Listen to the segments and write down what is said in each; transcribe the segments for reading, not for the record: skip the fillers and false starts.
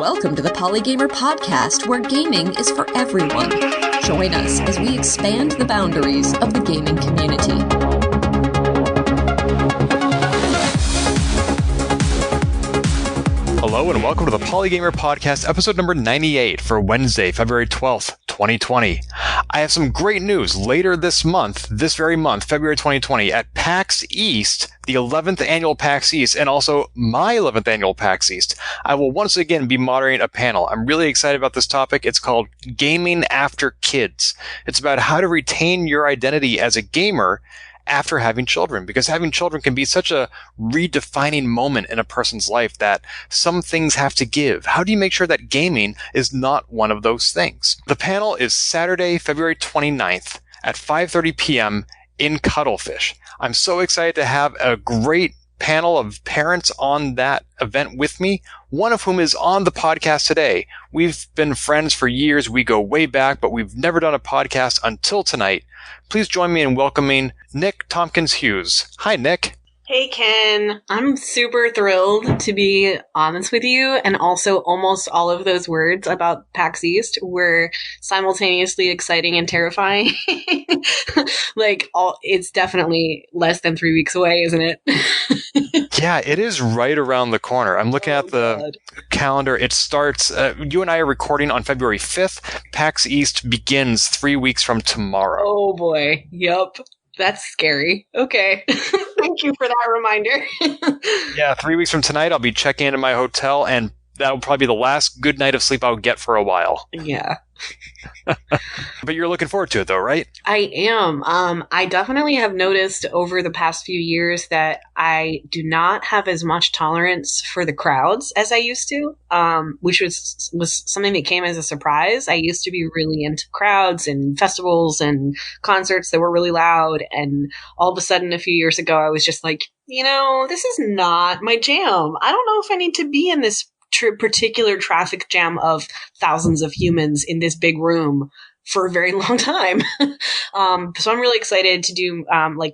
Welcome to the Polygamer podcast, where gaming is for everyone. Join us as we expand the boundaries of the gaming community. Hello and welcome to the Polygamer podcast, episode number 98 for Wednesday, February 12th, 2020. I have some great news later this month, this very month, February 2020, at PAX East, the 11th annual PAX East, and also my 11th annual PAX East. I will once again be moderating a panel. I'm really excited about this topic. It's called Gaming After Kids. It's about how to retain your identity as a gamer after having children, because having children can be such a redefining moment in a person's life that some things have to give. How do you make sure that gaming is not one of those things? The panel is Saturday, February 29th at 5:30 p.m. in Cuttlefish. I'm so excited to have a great panel of parents on that event with me, one of whom is on the podcast today. We've been friends for years. We go way back, but we've never done a podcast until tonight. Please join me in welcoming Nic Tompkins-Hughes. Hi, Nic. Hey, Ken. I'm super thrilled to be on this with you, and also almost all of those words about PAX East were simultaneously exciting and terrifying. It's definitely less than 3 weeks away, isn't it? Yeah, it is right around the corner. I'm looking at the calendar. It starts, you and I are recording on February 5th. PAX East begins 3 weeks from tomorrow. Oh, boy. Yup. That's scary. Okay. Thank you for that reminder. Yeah, 3 weeks from tonight, I'll be checking into my hotel, and that'll probably be the last good night of sleep I'll get for a while. Yeah. But you're looking forward to it, though, right? I am. I definitely have noticed over the past few years that I do not have as much tolerance for the crowds as I used to, which was something that came as a surprise. I used to be really into crowds and festivals and concerts that were really loud, and all of a sudden a few years ago I was just like, this is not my jam. I don't know if I need to be in this particular traffic jam of thousands of humans in this big room for a very long time. So I'm really excited to do,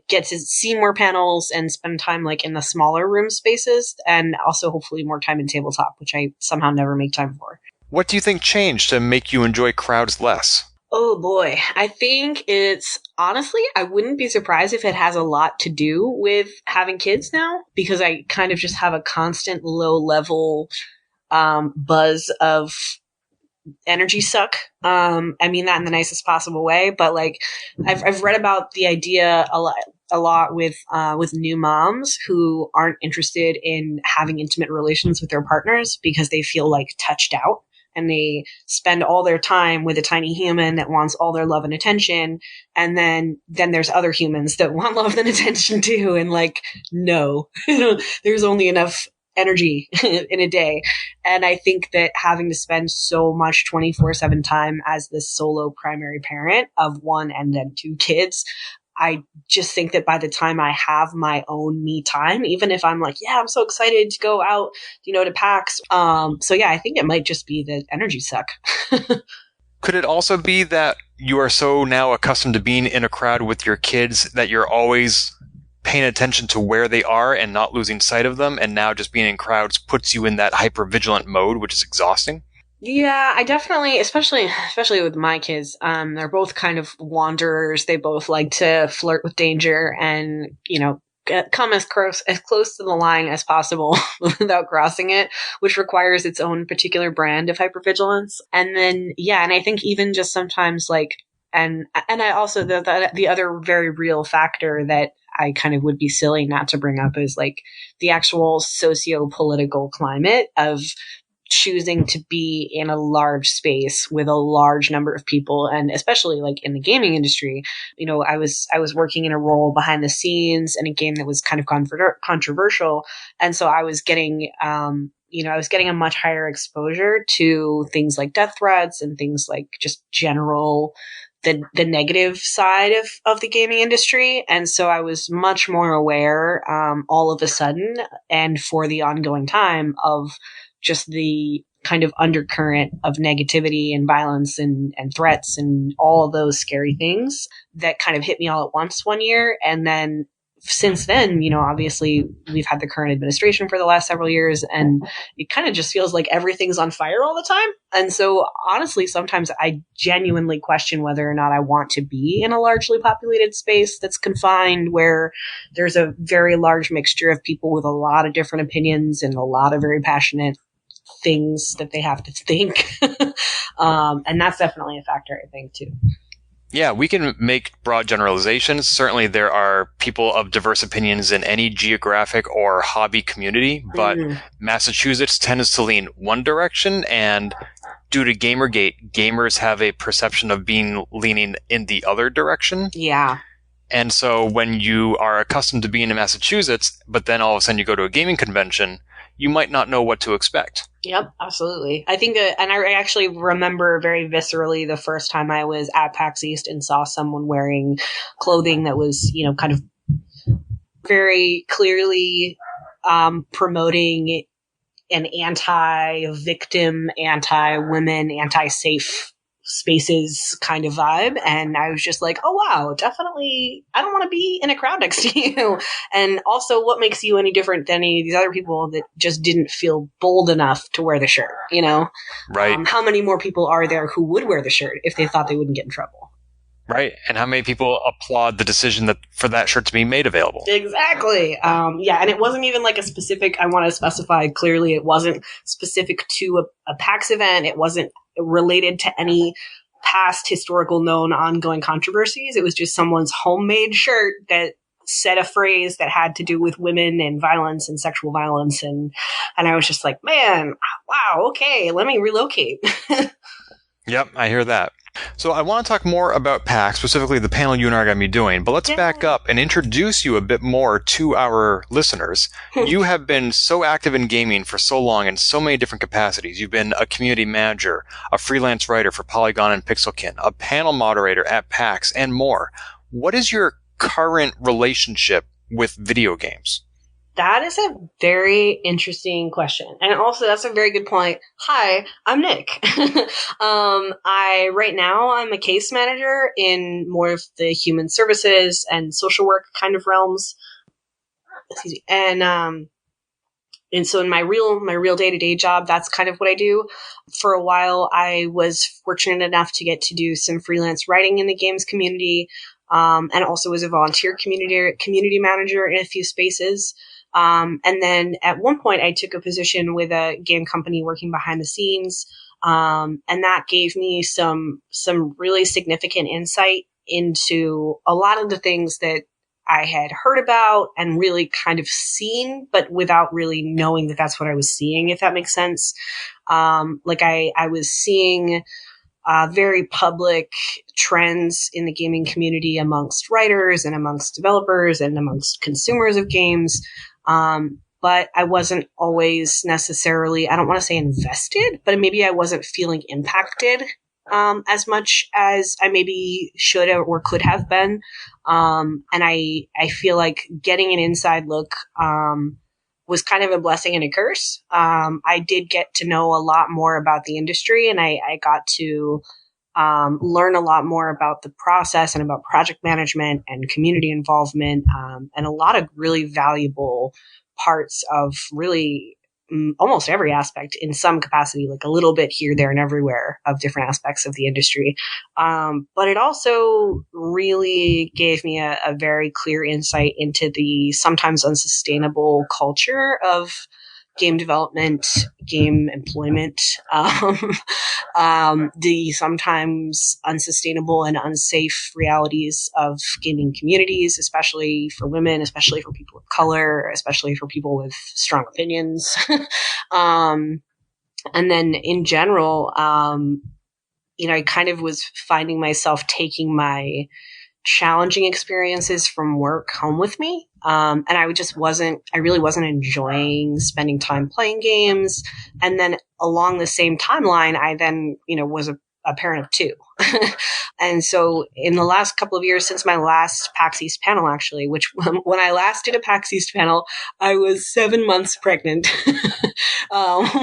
get to see more panels and spend time in the smaller room spaces, and also hopefully more time in tabletop, which I somehow never make time for. What do you think changed to make you enjoy crowds less? Oh boy. I think honestly, I wouldn't be surprised if it has a lot to do with having kids now, because I kind of just have a constant low level buzz of energy suck. I mean that in the nicest possible way, but I've read about the idea a lot with new moms who aren't interested in having intimate relations with their partners because they feel touched out, and they spend all their time with a tiny human that wants all their love and attention, and then there's other humans that want love and attention too, and no, there's only enough energy in a day. And I think that having to spend so much 24/7 time as this solo primary parent of one and then two kids, I just think that by the time I have my own me time, even if I'm I'm so excited to go out, to PAX. I think it might just be the energy suck. Could it also be that you are so now accustomed to being in a crowd with your kids that you're always paying attention to where they are and not losing sight of them, and now just being in crowds puts you in that hyper-vigilant mode, which is exhausting? Yeah, I definitely, especially with my kids, they're both kind of wanderers. They both like to flirt with danger and, come as close to the line as possible without crossing it, which requires its own particular brand of hypervigilance. And then, and I think even just sometimes and I also, the other very real factor that I kind of would be silly not to bring up is the actual socio-political climate of choosing to be in a large space with a large number of people. And especially in the gaming industry, I was working in a role behind the scenes in a game that was kind of controversial. And so I was getting, I was getting a much higher exposure to things like death threats and things just general the negative side of the gaming industry. And so I was much more aware all of a sudden, and for the ongoing time, of just the kind of undercurrent of negativity and violence and threats and all of those scary things that kind of hit me all at once one year. And then since then, obviously we've had the current administration for the last several years, and it kind of just feels like everything's on fire all the time. And so honestly, sometimes I genuinely question whether or not I want to be in a largely populated space that's confined, where there's a very large mixture of people with a lot of different opinions and a lot of very passionate things that they have to think. And that's definitely a factor, I think, too. Yeah, we can make broad generalizations. Certainly there are people of diverse opinions in any geographic or hobby community, but Massachusetts tends to lean one direction, and due to Gamergate, gamers have a perception of leaning in the other direction. Yeah. And so when you are accustomed to being in Massachusetts, but then all of a sudden you go to a gaming convention, you might not know what to expect. Yep, absolutely. I think and I actually remember very viscerally the first time I was at PAX East and saw someone wearing clothing that was, kind of very clearly promoting an anti-victim, anti-women, anti-safe spaces kind of vibe. And I was just like, oh wow, definitely I don't want to be in a crowd next to you. And also, what makes you any different than any of these other people that just didn't feel bold enough to wear the shirt, Right. How many more people are there who would wear the shirt if they thought they wouldn't get in trouble? Right. And how many people applaud the decision for that shirt to be made available? Exactly. Yeah. And it wasn't even like a specific, I want to specify clearly, it wasn't specific to a PAX event. It wasn't related to any past historical known ongoing controversies. It was just someone's homemade shirt that said a phrase that had to do with women and violence and sexual violence. And I was just like, man, wow. Okay. Let me relocate. Yep. I hear that. So I want to talk more about PAX, specifically the panel you and I are going to be doing, but let's back up and introduce you a bit more to our listeners. You have been so active in gaming for so long in so many different capacities. You've been a community manager, a freelance writer for Polygon and Pixelkin, a panel moderator at PAX, and more. What is your current relationship with video games? That is a very interesting question. And also, that's a very good point. Hi, I'm Nick. Right now, I'm a case manager in more of the human services and social work kind of realms. Excuse me. And so in my real day-to-day job, that's kind of what I do. For a while, I was fortunate enough to get to do some freelance writing in the games community, and also was a volunteer community manager in a few spaces. And then at one point I took a position with a game company working behind the scenes. And that gave me some really significant insight into a lot of the things that I had heard about and really kind of seen, but without really knowing that that's what I was seeing, if that makes sense. I was seeing very public trends in the gaming community amongst writers and amongst developers and amongst consumers of games. But I wasn't always necessarily, I don't want to say invested, but maybe I wasn't feeling impacted as much as I maybe should have or could have been. And I feel like getting an inside look was kind of a blessing and a curse. I did get to know a lot more about the industry, and I got to learn a lot more about the process and about project management and community involvement, and a lot of really valuable parts of really almost every aspect in some capacity, like a little bit here, there, and everywhere of different aspects of the industry. But it also really gave me a very clear insight into the sometimes unsustainable culture of game development, game employment, the sometimes unsustainable and unsafe realities of gaming communities, especially for women, especially for people of color, especially for people with strong opinions. And then in general, I kind of was finding myself taking my challenging experiences from work home with me. And I really wasn't enjoying spending time playing games. And then along the same timeline, I then, was a parent of two. And so in the last couple of years since my last PAX East panel, actually, which when I last did a PAX East panel, I was 7 months pregnant.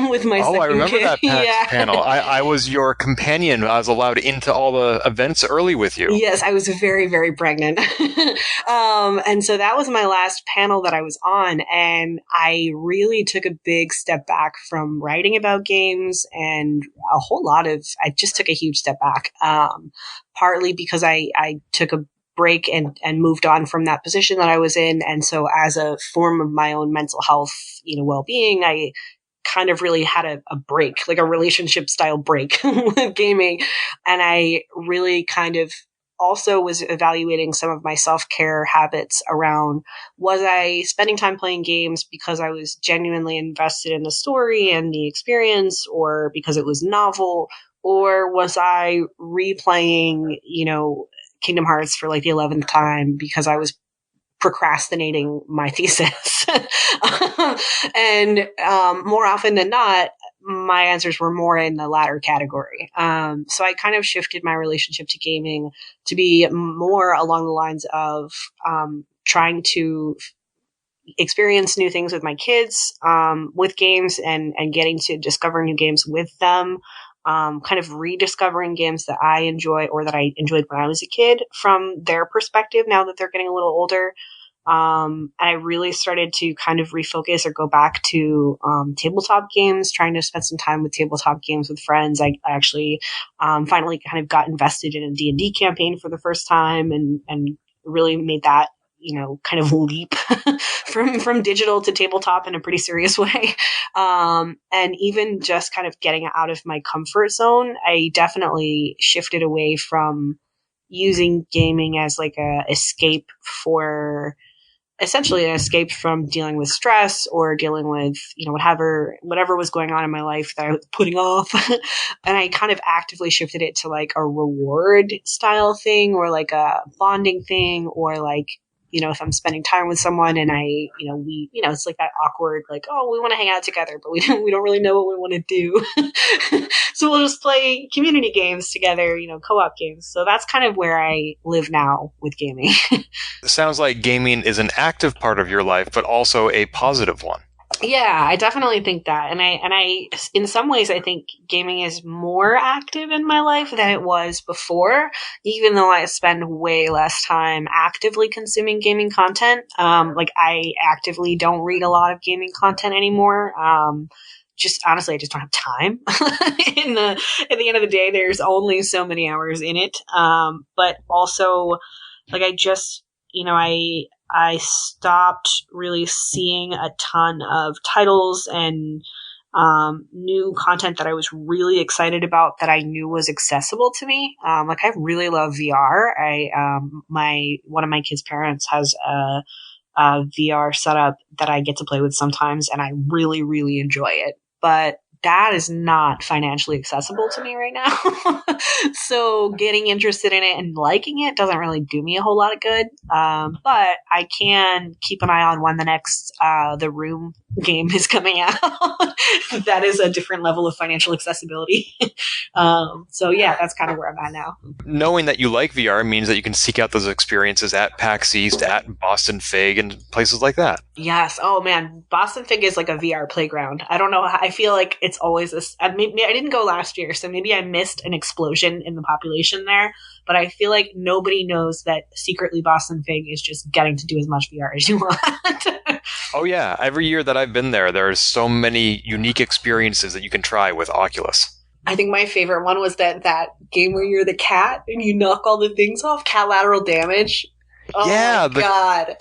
with my Oh, second I remember kid. that PAX panel. I was your companion. I was allowed into all the events early with you. Yes, I was very, very pregnant. And so that was my last panel that I was on. And I really took a big step back from writing about games and I just took a huge step back. Partly because I took a break and moved on from that position that I was in. And so as a form of my own mental health, well-being, I kind of really had a break, like a relationship style break with gaming. And I really kind of also was evaluating some of my self-care habits around, was I spending time playing games because I was genuinely invested in the story and the experience, or because it was novel, or was I replaying, Kingdom Hearts for like the 11th time because I was procrastinating my thesis. And more often than not, my answers were more in the latter category. So I kind of shifted my relationship to gaming to be more along the lines of trying to experience new things with my kids with games and getting to discover new games with them. Kind of rediscovering games that I enjoy or that I enjoyed when I was a kid from their perspective now that they're getting a little older. And I really started to kind of refocus or go back to tabletop games, trying to spend some time with tabletop games with friends. I actually finally kind of got invested in a D&D campaign for the first time and really made that kind of leap from digital to tabletop in a pretty serious way. And even just kind of getting out of my comfort zone, I definitely shifted away from using gaming as like a escape for essentially an escape from dealing with stress or dealing with, whatever was going on in my life that I was putting off. And I kind of actively shifted it to like a reward style thing or like a bonding thing or like, if I'm spending time with someone and it's like that awkward, like, oh, we want to hang out together, but we don't really know what we want to do. So we'll just play community games together, co-op games. So that's kind of where I live now with gaming. It sounds like gaming is an active part of your life, but also a positive one. Yeah, I definitely think that. And I, in some ways, I think gaming is more active in my life than it was before, even though I spend way less time actively consuming gaming content. Like I actively don't read a lot of gaming content anymore. Just honestly, I just don't have time. At the end of the day, there's only so many hours in it. But also, like I stopped really seeing a ton of titles and new content that I was really excited about that I knew was accessible to me. Like I really love VR. One of my kids' parents has a VR setup that I get to play with sometimes, and I really, really enjoy it. But that is not financially accessible to me right now. So getting interested in it and liking it doesn't really do me a whole lot of good. But I can keep an eye on when the next The Room game is coming out. That is a different level of financial accessibility. So yeah, that's kind of where I'm at now. Knowing that you like VR means that you can seek out those experiences at PAX East, at Boston Fig, and places like that. Yes. Oh man, Boston Fig is like a VR playground. I don't know. I feel like it's always this. Maybe I didn't go last year, so maybe I missed an explosion in the population there. But I feel like nobody knows that secretly Boston Fig is just getting to do as much VR as you want. Oh yeah, every year that I've been there, there's so many unique experiences that you can try with Oculus. I think my favorite one was that game where you're the cat and you knock all the things off, cat lateral damage. Oh yeah, my God.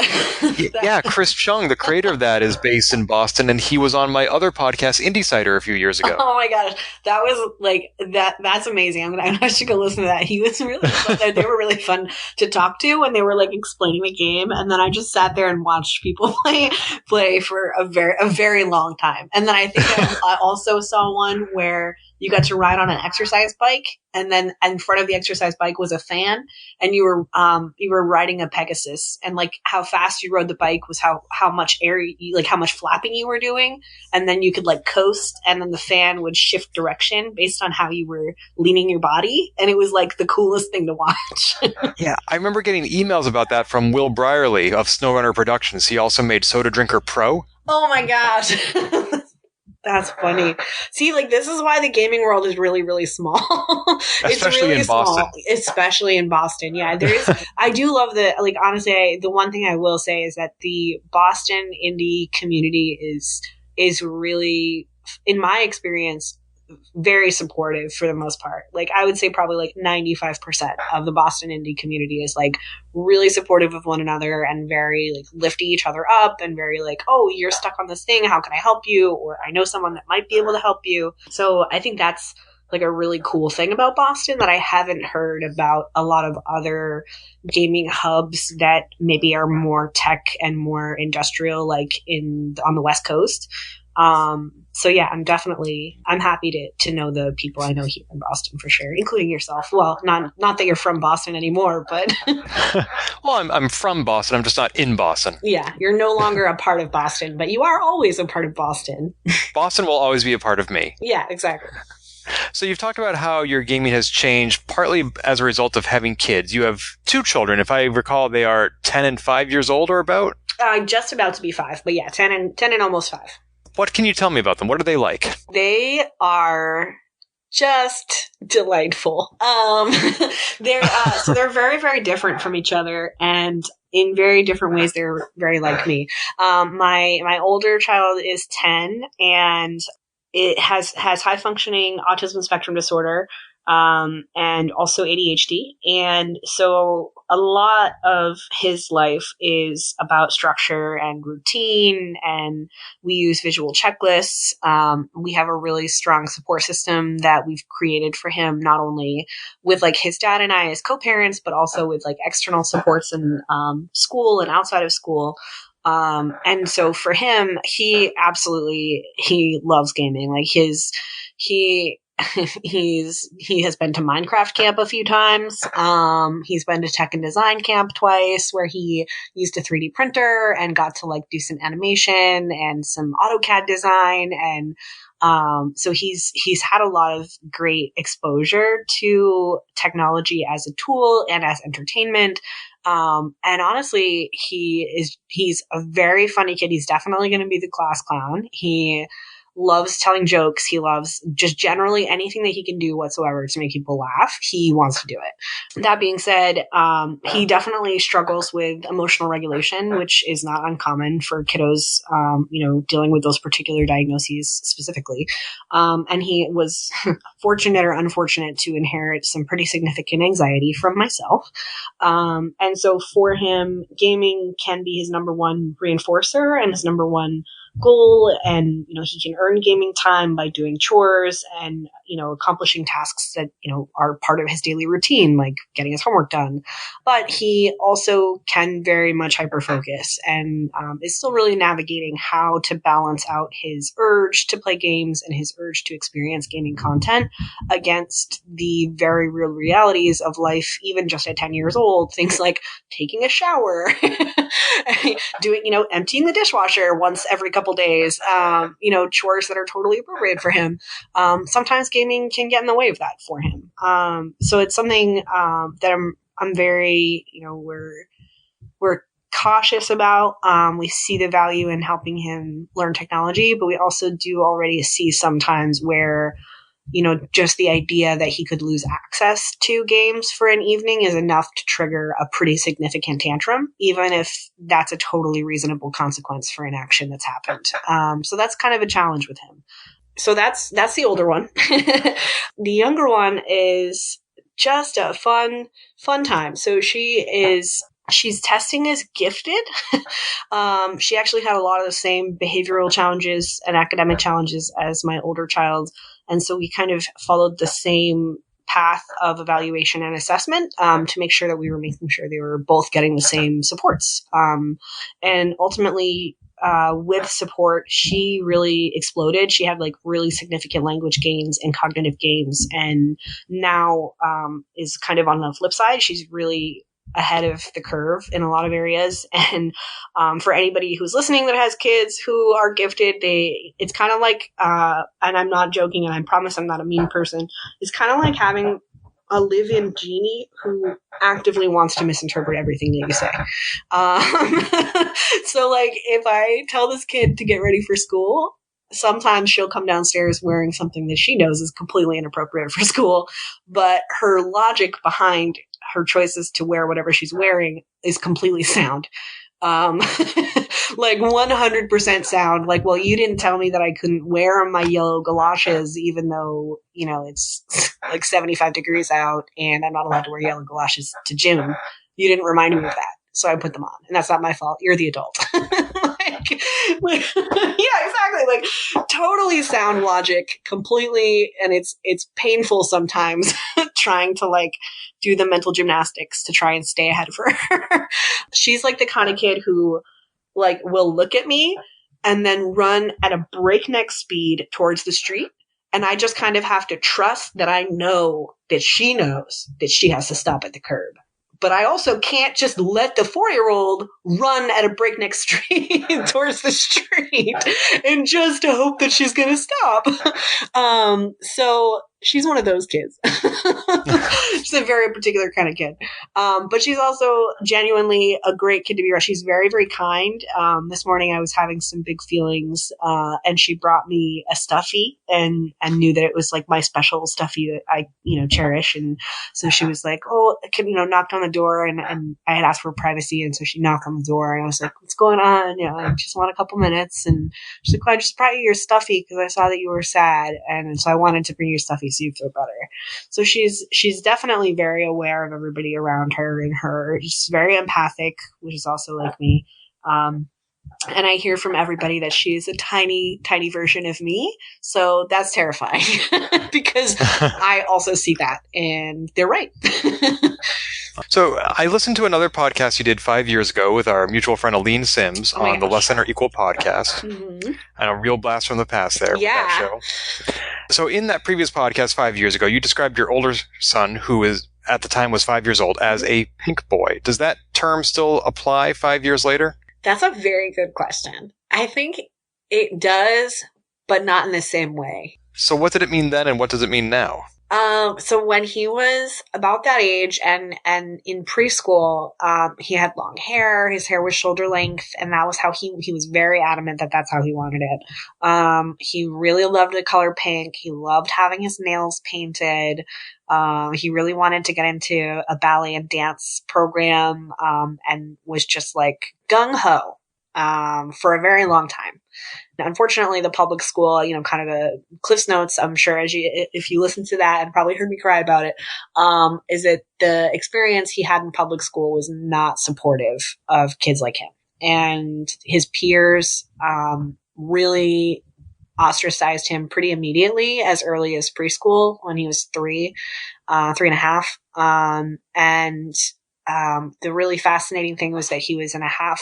Yeah, Chris Chung, the creator of that, is based in Boston, and he was on my other podcast, IndieCider, a few years ago. Oh my gosh. That was like, that's amazing. I should go listen to that. He was really fun. They were really fun to talk to when they were like explaining the game. And then I just sat there and watched people play for a very long time. And then I think I also saw one where you got to ride on an exercise bike, and then in front of the exercise bike was a fan, and you were riding a Pegasus, and like how fast you rode the bike was how much air how much flapping you were doing, and then you could like coast, and then the fan would shift direction based on how you were leaning your body, and it was like the coolest thing to watch. Yeah, I remember getting emails about that from Will Brierley of SnowRunner Productions. He also made Soda Drinker Pro. Oh my gosh. That's funny. See, like, this is why the gaming world is really, really small. It's Especially really in Boston. small, especially in Boston. Yeah, there is. I do love like, honestly, the one thing I will say is that the Boston indie community is really, in my experience, very supportive for the most part. Like, I would say probably like 95% of the Boston indie community is like really supportive of one another and very like lifting each other up and very like, oh, you're stuck on this thing. How can I help you? Or I know someone that might be able to help you. So I think that's like a really cool thing about Boston that I haven't heard about a lot of other gaming hubs that maybe are more tech and more industrial, like on the West Coast. So yeah, I'm happy to know the people I know here in Boston for sure, including yourself. Well, not that you're from Boston anymore, but Well, I'm from Boston. I'm just not in Boston. Yeah, you're no longer a part of Boston, but you are always a part of Boston. Boston will always be a part of me. Yeah, exactly. So you've talked about how your gaming has changed partly as a result of having kids. You have 2 children. If I recall, they are 10 and 5 years old or about? Just about to be 5, but yeah, 10 and almost 5. What can you tell me about them? What are they like? They are just delightful. They're very, very different from each other, and in very different ways, they're very like me. My older child is 10, and it has high functioning autism spectrum disorder, and also ADHD. And so a lot of his life is about structure and routine, and we use visual checklists. We have a really strong support system that we've created for him, not only with like his dad and I as co-parents, but also with like external supports in school and outside of school. And so for him, he loves gaming. Like he has been to Minecraft camp a few times. He's been to tech and design camp twice, where he used a 3D printer and got to like do some animation and some AutoCAD design. And so he's had a lot of great exposure to technology as a tool and as entertainment. And honestly, he's a very funny kid. He's definitely going to be the class clown. He loves telling jokes. He loves just generally anything that he can do whatsoever to make people laugh. He wants to do it. That being said, he definitely struggles with emotional regulation, which is not uncommon for kiddos, dealing with those particular diagnoses specifically. And he was fortunate or unfortunate to inherit some pretty significant anxiety from myself. And so for him, gaming can be his number one reinforcer and his number one goal, and he can earn gaming time by doing chores and accomplishing tasks that are part of his daily routine, like getting his homework done. But he also can very much hyper focus and is still really navigating how to balance out his urge to play games and his urge to experience gaming content against the very real realities of life, even just at 10 years old. Things like taking a shower, doing emptying the dishwasher once every couple days, chores that are totally appropriate for him. Sometimes gaming can get in the way of that for him. So it's something that I'm very, we're cautious about. We see the value in helping him learn technology, but we also do already see sometimes where just the idea that he could lose access to games for an evening is enough to trigger a pretty significant tantrum, even if that's a totally reasonable consequence for an action that's happened. So that's kind of a challenge with him. So that's the older one. The younger one is just a fun time. So she's testing as gifted. She actually had a lot of the same behavioral challenges and academic challenges as my older child. And so we kind of followed the same path of evaluation and assessment to make sure that we were making sure they were both getting the same supports. And ultimately, with support, she really exploded. She had like really significant language gains and cognitive gains. And now is kind of on the flip side. She's really ahead of the curve in a lot of areas. And for anybody who's listening that has kids who are gifted, it's kind of like, and I'm not joking, and I promise I'm not a mean person, it's kind of like having a live-in genie who actively wants to misinterpret everything that you say. So like if I tell this kid to get ready for school, sometimes she'll come downstairs wearing something that she knows is completely inappropriate for school, but her logic behind her choices to wear whatever she's wearing is completely sound. Like 100% sound. Like, well, you didn't tell me that I couldn't wear my yellow galoshes, even though, it's like 75 degrees out and I'm not allowed to wear yellow galoshes to gym. You didn't remind me of that. So I put them on, and that's not my fault. You're the adult. Yeah, exactly. Like totally sound logic, completely, and it's painful sometimes trying to like do the mental gymnastics to try and stay ahead of her. She's like the kind of kid who like will look at me and then run at a breakneck speed towards the street. And I just kind of have to trust that I know that she knows that she has to stop at the curb. But I also can't just let the 4-year-old run at a breakneck speed towards the street and just hope that she's going to stop. So she's one of those kids. She's a very particular kind of kid. But she's also genuinely a great kid to be around. She's very, very kind. This morning I was having some big feelings, and she brought me a stuffy and knew that it was like my special stuffy that I, cherish. And so she was like, oh, knocked on the door, and I had asked for privacy. And so she knocked on the door, and I was like, what's going on? I just want a couple minutes. And she's like, well, I just brought you your stuffy because I saw that you were sad. And so I wanted to bring you stuffy so you feel better. So she's definitely very aware of everybody around her, and she's very empathic, which is also like me. And I hear from everybody that she's a tiny, tiny version of me. So that's terrifying because I also see that, and they're right. So I listened to another podcast you did 5 years ago with our mutual friend Aline Sims on the Less Than or Equal podcast. Mm-hmm. And a real blast from the past there with that show. So in that previous podcast 5 years ago, you described your older son, who at the time was 5 years old, as a pink boy. Does that term still apply 5 years later? That's a very good question. I think it does, but not in the same way. So what did it mean then, and what does it mean now? So when he was about that age and in preschool, he had long hair. His hair was shoulder length, and that was how he was very adamant that that's how he wanted it. He really loved the color pink. He loved having his nails painted. He really wanted to get into a ballet and dance program, and was just like gung-ho, for a very long time. Unfortunately, the public school, kind of a Cliff's Notes, I'm sure if you listen to that and probably heard me cry about it, is that the experience he had in public school was not supportive of kids like him. And his peers really ostracized him pretty immediately as early as preschool when he was 3 and a half. The really fascinating thing was that he was in a half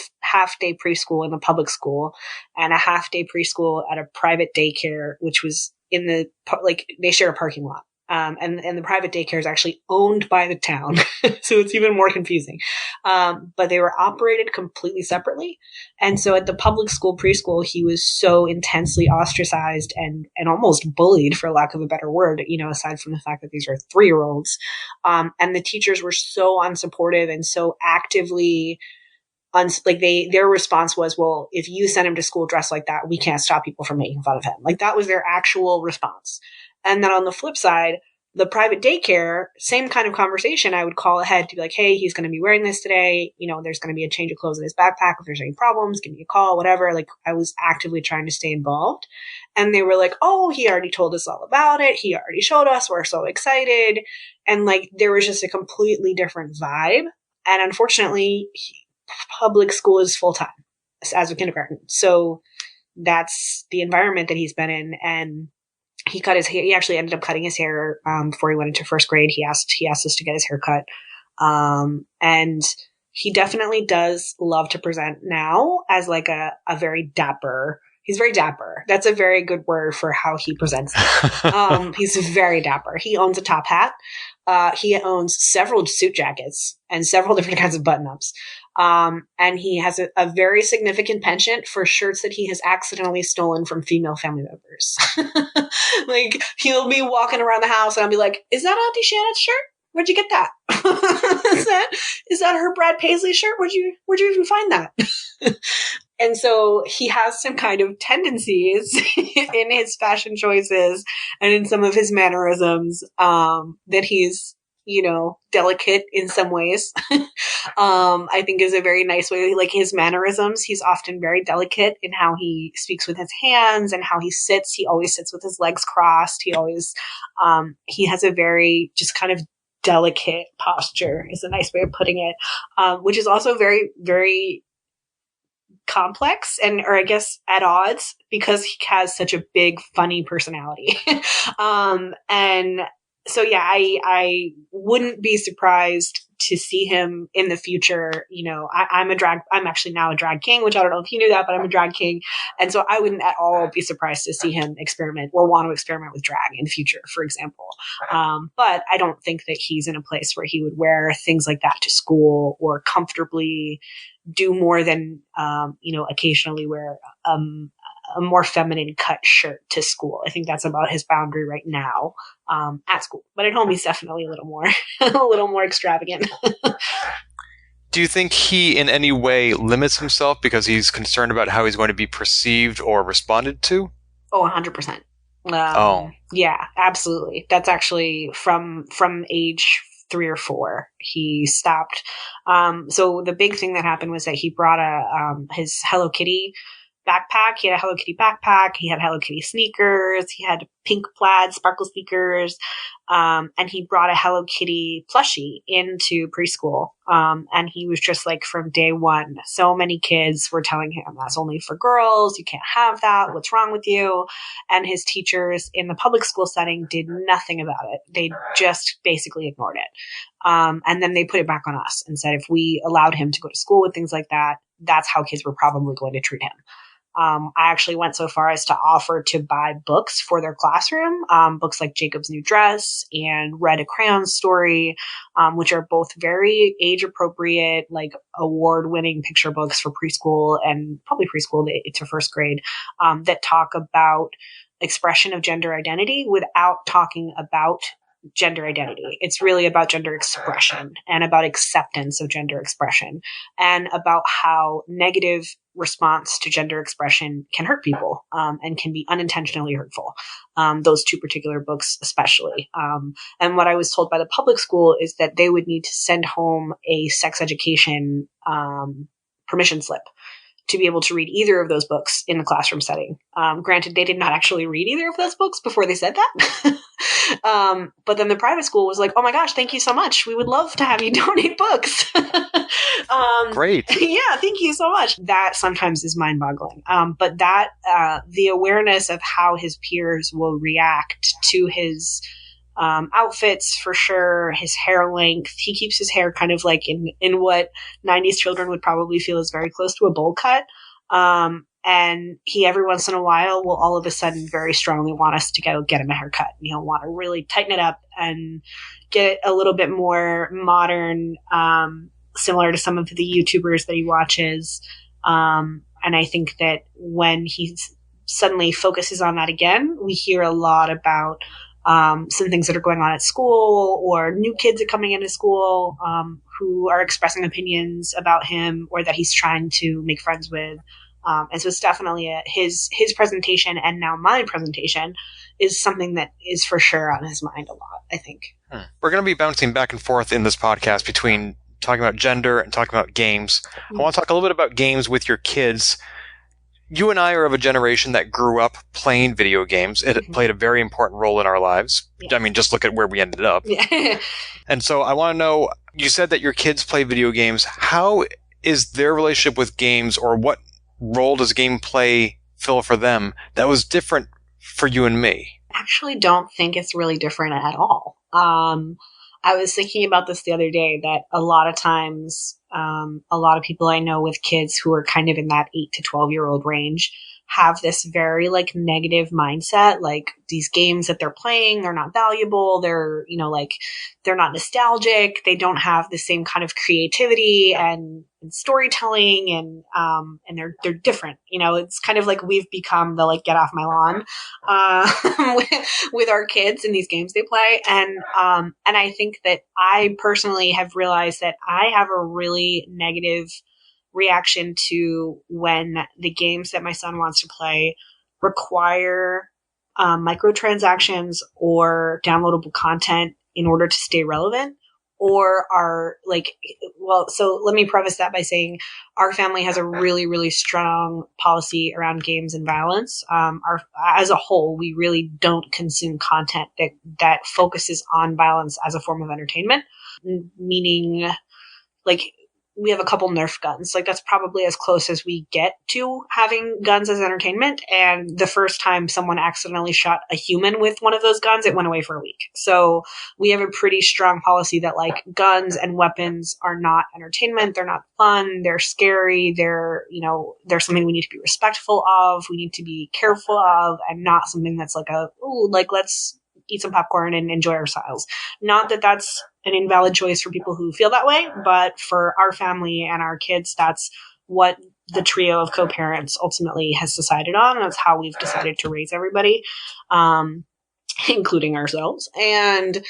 day preschool in the public school and a half day preschool at a private daycare, which was they share a parking lot. And the private daycare is actually owned by the town. So it's even more confusing. But they were operated completely separately. And so at the public school preschool, he was so intensely ostracized and almost bullied, for lack of a better word, aside from the fact that these are 3-year-olds. And the teachers were so unsupportive and so actively their response was, well, if you send him to school dressed like that, we can't stop people from making fun of him. Like that was their actual response. And then on the flip side, the private daycare, same kind of conversation. I would call ahead to be like, hey, he's going to be wearing this today. There's going to be a change of clothes in his backpack. If there's any problems, give me a call, whatever. Like I was actively trying to stay involved. And they were like, oh, he already told us all about it. He already showed us. We're so excited. And like, there was just a completely different vibe. And unfortunately, public school is full time as a kindergarten. So that's the environment that he's been in. And he cut his hair. He actually ended up cutting his hair before he went into first grade. He asked us to get his hair cut. And he definitely does love to present now as like a very dapper. He's very dapper. That's a very good word for how he presents. He's very dapper. He owns a top hat. He owns several suit jackets and several different kinds of button-ups. And he has a very significant penchant for shirts that he has accidentally stolen from female family members. Like, he'll be walking around the house and I'll be like, is that Auntie Shannon's shirt? Where'd you get that? Is that her Brad Paisley shirt? Where'd you even find that? And so he has some kind of tendencies in his fashion choices and in some of his mannerisms, that he's, delicate in some ways. I think is a very nice way, like his mannerisms. He's often very delicate in how he speaks with his hands and how he sits. He always sits with his legs crossed. He has a very just kind of delicate posture is a nice way of putting it, which is also very, very complex or I guess at odds because he has such a big, funny personality. And so, yeah, I wouldn't be surprised to see him in the future. I'm actually now a drag king, which I don't know if you knew that, but I'm a drag king. And so I wouldn't at all be surprised to see him experiment or want to experiment with drag in the future, for example. But I don't think that he's in a place where he would wear things like that to school or comfortably do more than, occasionally wear a more feminine cut shirt to school. I think that's about his boundary right now at school. But at home, he's definitely a little more extravagant. Do you think he in any way limits himself because he's concerned about how he's going to be perceived or responded to? Oh, 100%. Yeah, absolutely. That's actually from age 3 or 4, he stopped. So the big thing that happened was that he brought his Hello Kitty backpack. He had a Hello Kitty backpack. He had Hello Kitty sneakers. He had pink plaid sparkle sneakers. And he brought a Hello Kitty plushie into preschool. And he was just like from day one, so many kids were telling him that's only for girls. You can't have that. What's wrong with you? And his teachers in the public school setting did nothing about it. They just basically ignored it. And then they put it back on us and said, if we allowed him to go to school with things like that, that's how kids were probably going to treat him. I actually went so far as to offer to buy books for their classroom, books like Jacob's New Dress and Read a Crayon Story, which are both very age appropriate, like award-winning picture books for preschool and probably preschool to first grade, that talk about expression of gender identity without talking about gender identity. It's really about gender expression and about acceptance of gender expression and about how negative response to gender expression can hurt people, and can be unintentionally hurtful. Those two particular books, especially. And what I was told by the public school is that they would need to send home a sex education, permission slip to be able to read either of those books in the classroom setting. Granted, they did not actually read either of those books before they said that. But then the private school was like, oh my gosh, thank you so much. We would love to have you donate books. Great. Yeah, thank you so much. That sometimes is mind-boggling. But that, the awareness of how his peers will react to his outfits, for sure, his hair length. He keeps his hair kind of like in what 90s children would probably feel is very close to a bowl cut. And he every once in a while will all of a sudden very strongly want us to go get him a haircut. He'll want to really tighten it up and get it a little bit more modern, similar to some of the YouTubers that he watches. And I think that when he suddenly focuses on that again, we hear a lot about some things that are going on at school or new kids are coming into school who are expressing opinions about him or that he's trying to make friends with. And so it's definitely his presentation and now my presentation is something that is for sure on his mind a lot, I think. We're going to be bouncing back and forth in this podcast between talking about gender and talking about games. I want to talk a little bit about games with your kids. You and I are of a generation that grew up playing video games. It played a very important role in our lives. Yeah. I mean, just look at where we ended up. Yeah. And so I want to know, you said that your kids play video games. How is their relationship with games, or what role does gameplay fill for them that was different for you and me? I actually don't think it's really different at all. I was thinking about this the other day that a lot of times, a lot of people I know with kids who are kind of in that 8 to 12-year-old range have this very like negative mindset, like these games that they're playing, they're not valuable. They're, they're not nostalgic. They don't have the same kind of creativity and storytelling and they're different. It's kind of like we've become the like, get off my lawn, with our kids in these games they play. And I think that I personally have realized that I have a really negative reaction to when the games that my son wants to play require microtransactions or downloadable content in order to stay relevant, or are like, well, so let me preface that by saying our family has a really, really strong policy around games and violence. As a whole, we really don't consume content that focuses on violence as a form of entertainment, meaning like we have a couple Nerf guns. Like that's probably as close as we get to having guns as entertainment. And the first time someone accidentally shot a human with one of those guns, it went away for a week. So we have a pretty strong policy that like guns and weapons are not entertainment. They're not fun. They're scary. They're something we need to be respectful of. We need to be careful of, and not something that's like let's eat some popcorn and enjoy ourselves. Not that that's an invalid choice for people who feel that way, but for our family and our kids, that's what the trio of co-parents ultimately has decided on. And that's how we've decided to raise everybody, including ourselves. And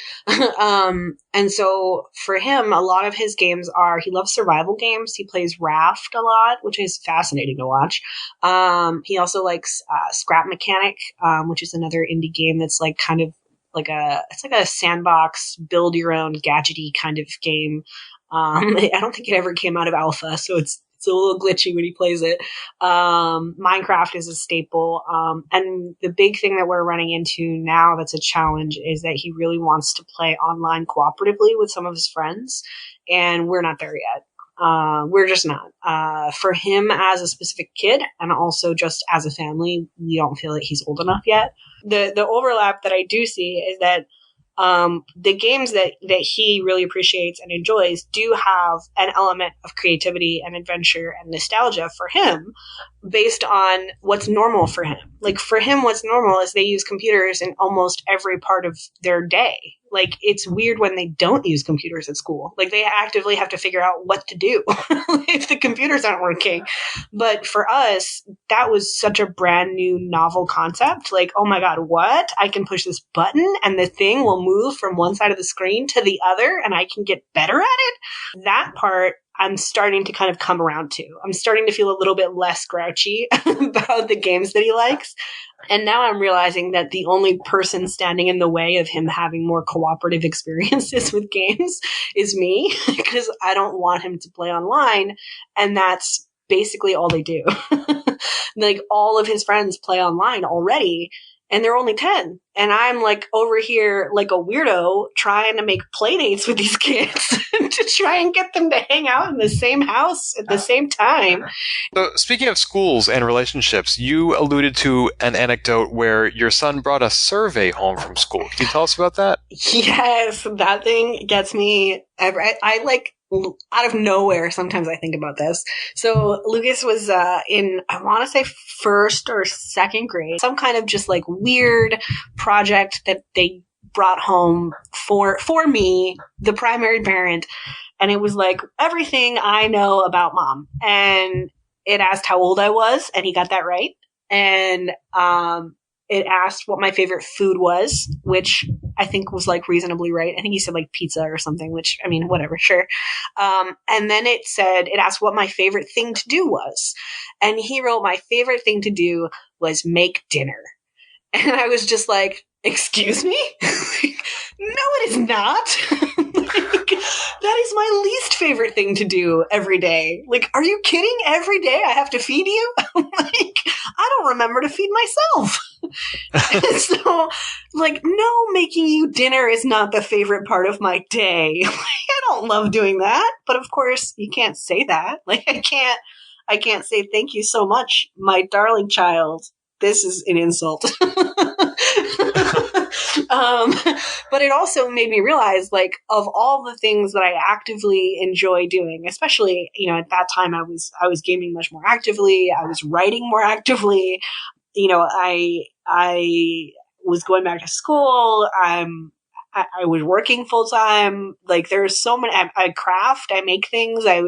so for him, a lot of his games he loves survival games. He plays Raft a lot, which is fascinating to watch. He also likes Scrap Mechanic, which is another indie game that's like kind of it's like a sandbox, build your own gadgety kind of game. I don't think it ever came out of alpha, so it's a little glitchy when he plays it. Minecraft is a staple. And the big thing that we're running into now that's a challenge is that he really wants to play online cooperatively with some of his friends, and we're not there yet. We're just not. For him as a specific kid, and also just as a family, we don't feel that he's old enough yet. The overlap that I do see is that the games that he really appreciates and enjoys do have an element of creativity and adventure and nostalgia for him based on what's normal for him. Like for him, what's normal is they use computers in almost every part of their day. Like it's weird when they don't use computers at school. Like they actively have to figure out what to do if the computers aren't working. But for us, that was such a brand new novel concept. Like, oh my God, what? I can push this button and the thing will move from one side of the screen to the other and I can get better at it. That part I'm starting to kind of come around to. I'm starting to feel a little bit less grouchy about the games that he likes. And now I'm realizing that the only person standing in the way of him having more cooperative experiences with games is me, because I don't want him to play online. And that's basically all they do. Like all of his friends play online already, and they're only 10. And I'm like over here like a weirdo trying to make play dates with these kids to try and get them to hang out in the same house at the same time. So speaking of schools and relationships, you alluded to an anecdote where your son brought a survey home from school. Can you tell us about that? Yes, that thing gets me. I like out of nowhere, sometimes I think about this. So Lucas was in, I want to say first or second grade, some kind of just like weird project that they brought home for me, the primary parent. And it was like everything I know about mom. And it asked how old I was, and he got that right. And it asked what my favorite food was, which I think was like reasonably right. I think he said like pizza or something, which, I mean, whatever, sure. And then it asked what my favorite thing to do was. And he wrote my favorite thing to do was make dinner. And I was just like, excuse me? No, it is not. Like, that is my least favorite thing to do every day. Like, are you kidding? Every day I have to feed you? Like, I don't remember to feed myself. So, like, no, making you dinner is not the favorite part of my day. Like, I don't love doing that. But of course, you can't say that. Like, I can't say thank you so much, my darling child. This is an insult. But it also made me realize, like, of all the things that I actively enjoy doing, especially, you know, at that time I was gaming much more actively. I was writing more actively. You know, I was going back to school. I was working full time. Like there's so many, I craft, I make things. I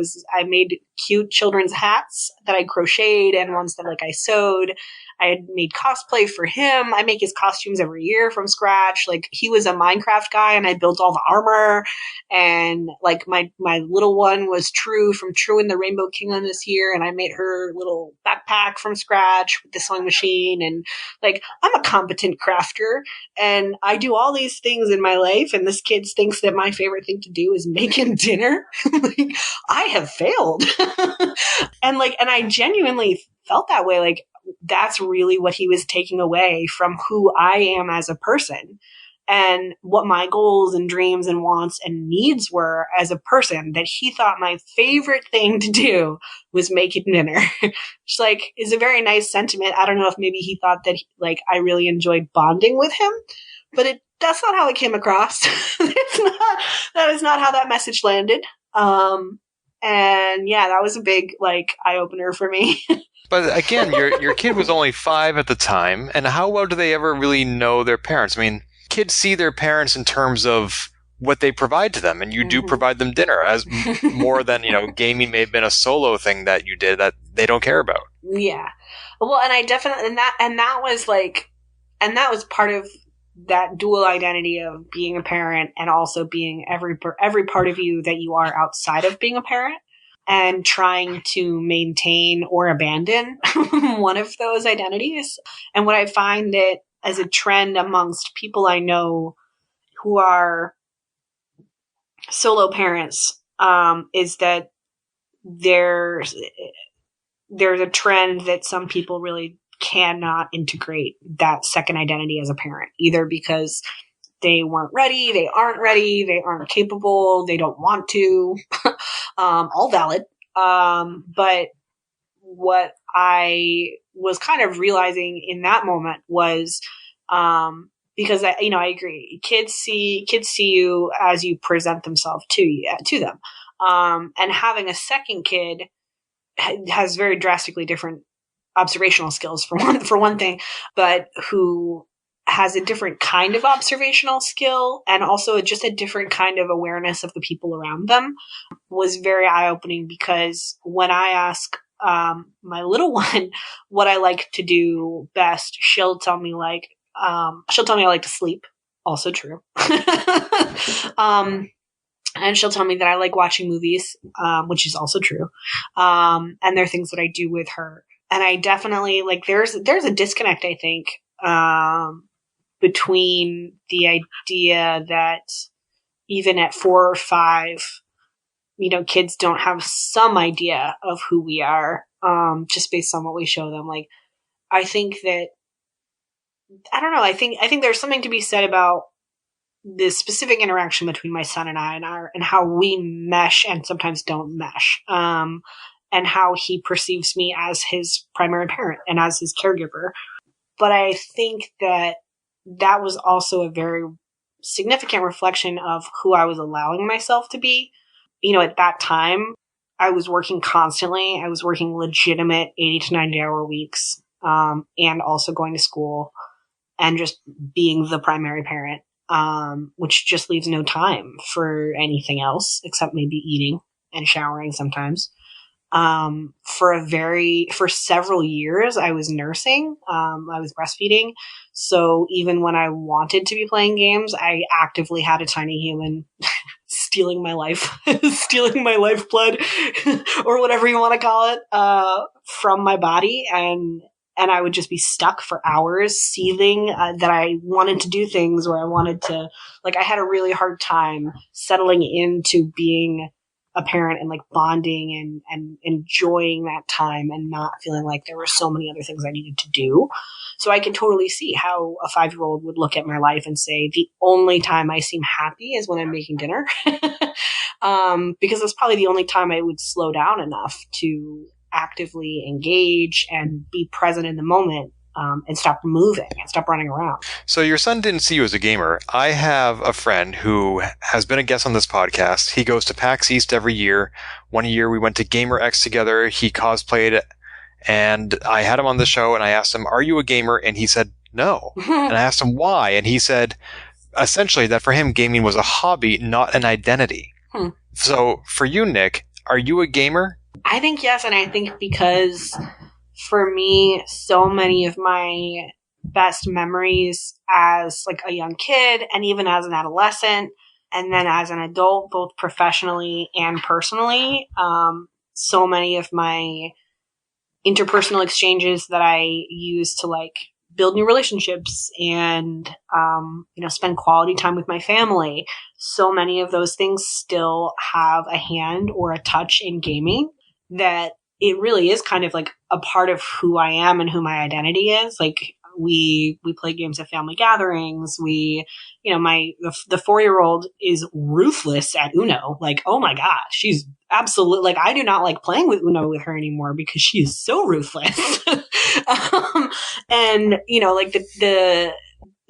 made cute children's hats that I crocheted and ones that like I sewed. I had made cosplay for him. I make his costumes every year from scratch. Like, he was a Minecraft guy and I built all the armor. And like my little one was True from True in the Rainbow Kingdom this year. And I made her little backpack from scratch with the sewing machine. And like, I'm a competent crafter and I do all these things in my life. And this kid thinks that my favorite thing to do is making dinner. Like, I have failed. And I genuinely felt that way. Like, that's really what he was taking away from who I am as a person and what my goals and dreams and wants and needs were as a person, that he thought my favorite thing to do was making dinner. Which is a very nice sentiment. I don't know if maybe he thought that I really enjoyed bonding with him, but that's not how it came across. That is not how that message landed. And yeah, that was a big eye opener for me. But again, your kid was only 5 at the time, and how well do they ever really know their parents? I mean, kids see their parents in terms of what they provide to them, and you do provide them dinner as more than, gaming may have been a solo thing that you did that they don't care about. Yeah. Well, and I definitely, and that was part of that dual identity of being a parent and also being every part of you that you are outside of being a parent, and trying to maintain or abandon one of those identities. And what I find that as a trend amongst people I know who are solo parents, is that there's a trend that some people really cannot integrate that second identity as a parent, either because they weren't ready, they aren't capable, they don't want to, all valid. But what I was kind of realizing in that moment was, because I agree, kids see you as you present themselves to them. And having a second kid has very drastically different observational skills for one thing, but who has a different kind of observational skill and also just a different kind of awareness of the people around them, was very eye-opening. Because when I ask my little one what I like to do best, she'll tell me I like to sleep. Also true. And she'll tell me that I like watching movies, which is also true. And there are things that I do with her. And I definitely there's a disconnect, I think, between the idea that even at 4 or 5, kids don't have some idea of who we are, just based on what we show them. I think that, I don't know, I think there's something to be said about this specific interaction between my son and I and how we mesh and sometimes don't mesh, and how he perceives me as his primary parent and as his caregiver. But I think that was also a very significant reflection of who I was allowing myself to be. At that time, I was working constantly. I was working legitimate 80 to 90 hour weeks, and also going to school and just being the primary parent, which just leaves no time for anything else except maybe eating and showering sometimes. For several years, I was nursing. I was breastfeeding. So even when I wanted to be playing games, I actively had a tiny human stealing my life, stealing my lifeblood, or whatever you want to call it, from my body. And I would just be stuck for hours, seething, that I wanted to do things, or I wanted to, I had a really hard time settling into being a parent and bonding and enjoying that time and not feeling like there were so many other things I needed to do. So I can totally see how a 5-year-old would look at my life and say, the only time I seem happy is when I'm making dinner. Because it's probably the only time I would slow down enough to actively engage and be present in the moment, and stop moving and stop running around. So your son didn't see you as a gamer. I have a friend who has been a guest on this podcast. He goes to PAX East every year. One year we went to Gamer X together. He cosplayed, and I had him on the show, and I asked him, "Are you a gamer?" And he said, "No." And I asked him why, and he said, essentially, that for him, gaming was a hobby, not an identity. So for you, Nick, are you a gamer? I think yes, and I think because for me, so many of my best memories as like a young kid and even as an adolescent and then as an adult, both professionally and personally, so many of my interpersonal exchanges that I use to like build new relationships and, spend quality time with my family. So many of those things still have a hand or a touch in gaming that it really is kind of like a part of who I am and who my identity is. Like we play games at family gatherings. The 4-year-old is ruthless at Uno. Like, oh my God, she's absolutely like, I do not like playing with Uno with her anymore because she is so ruthless. And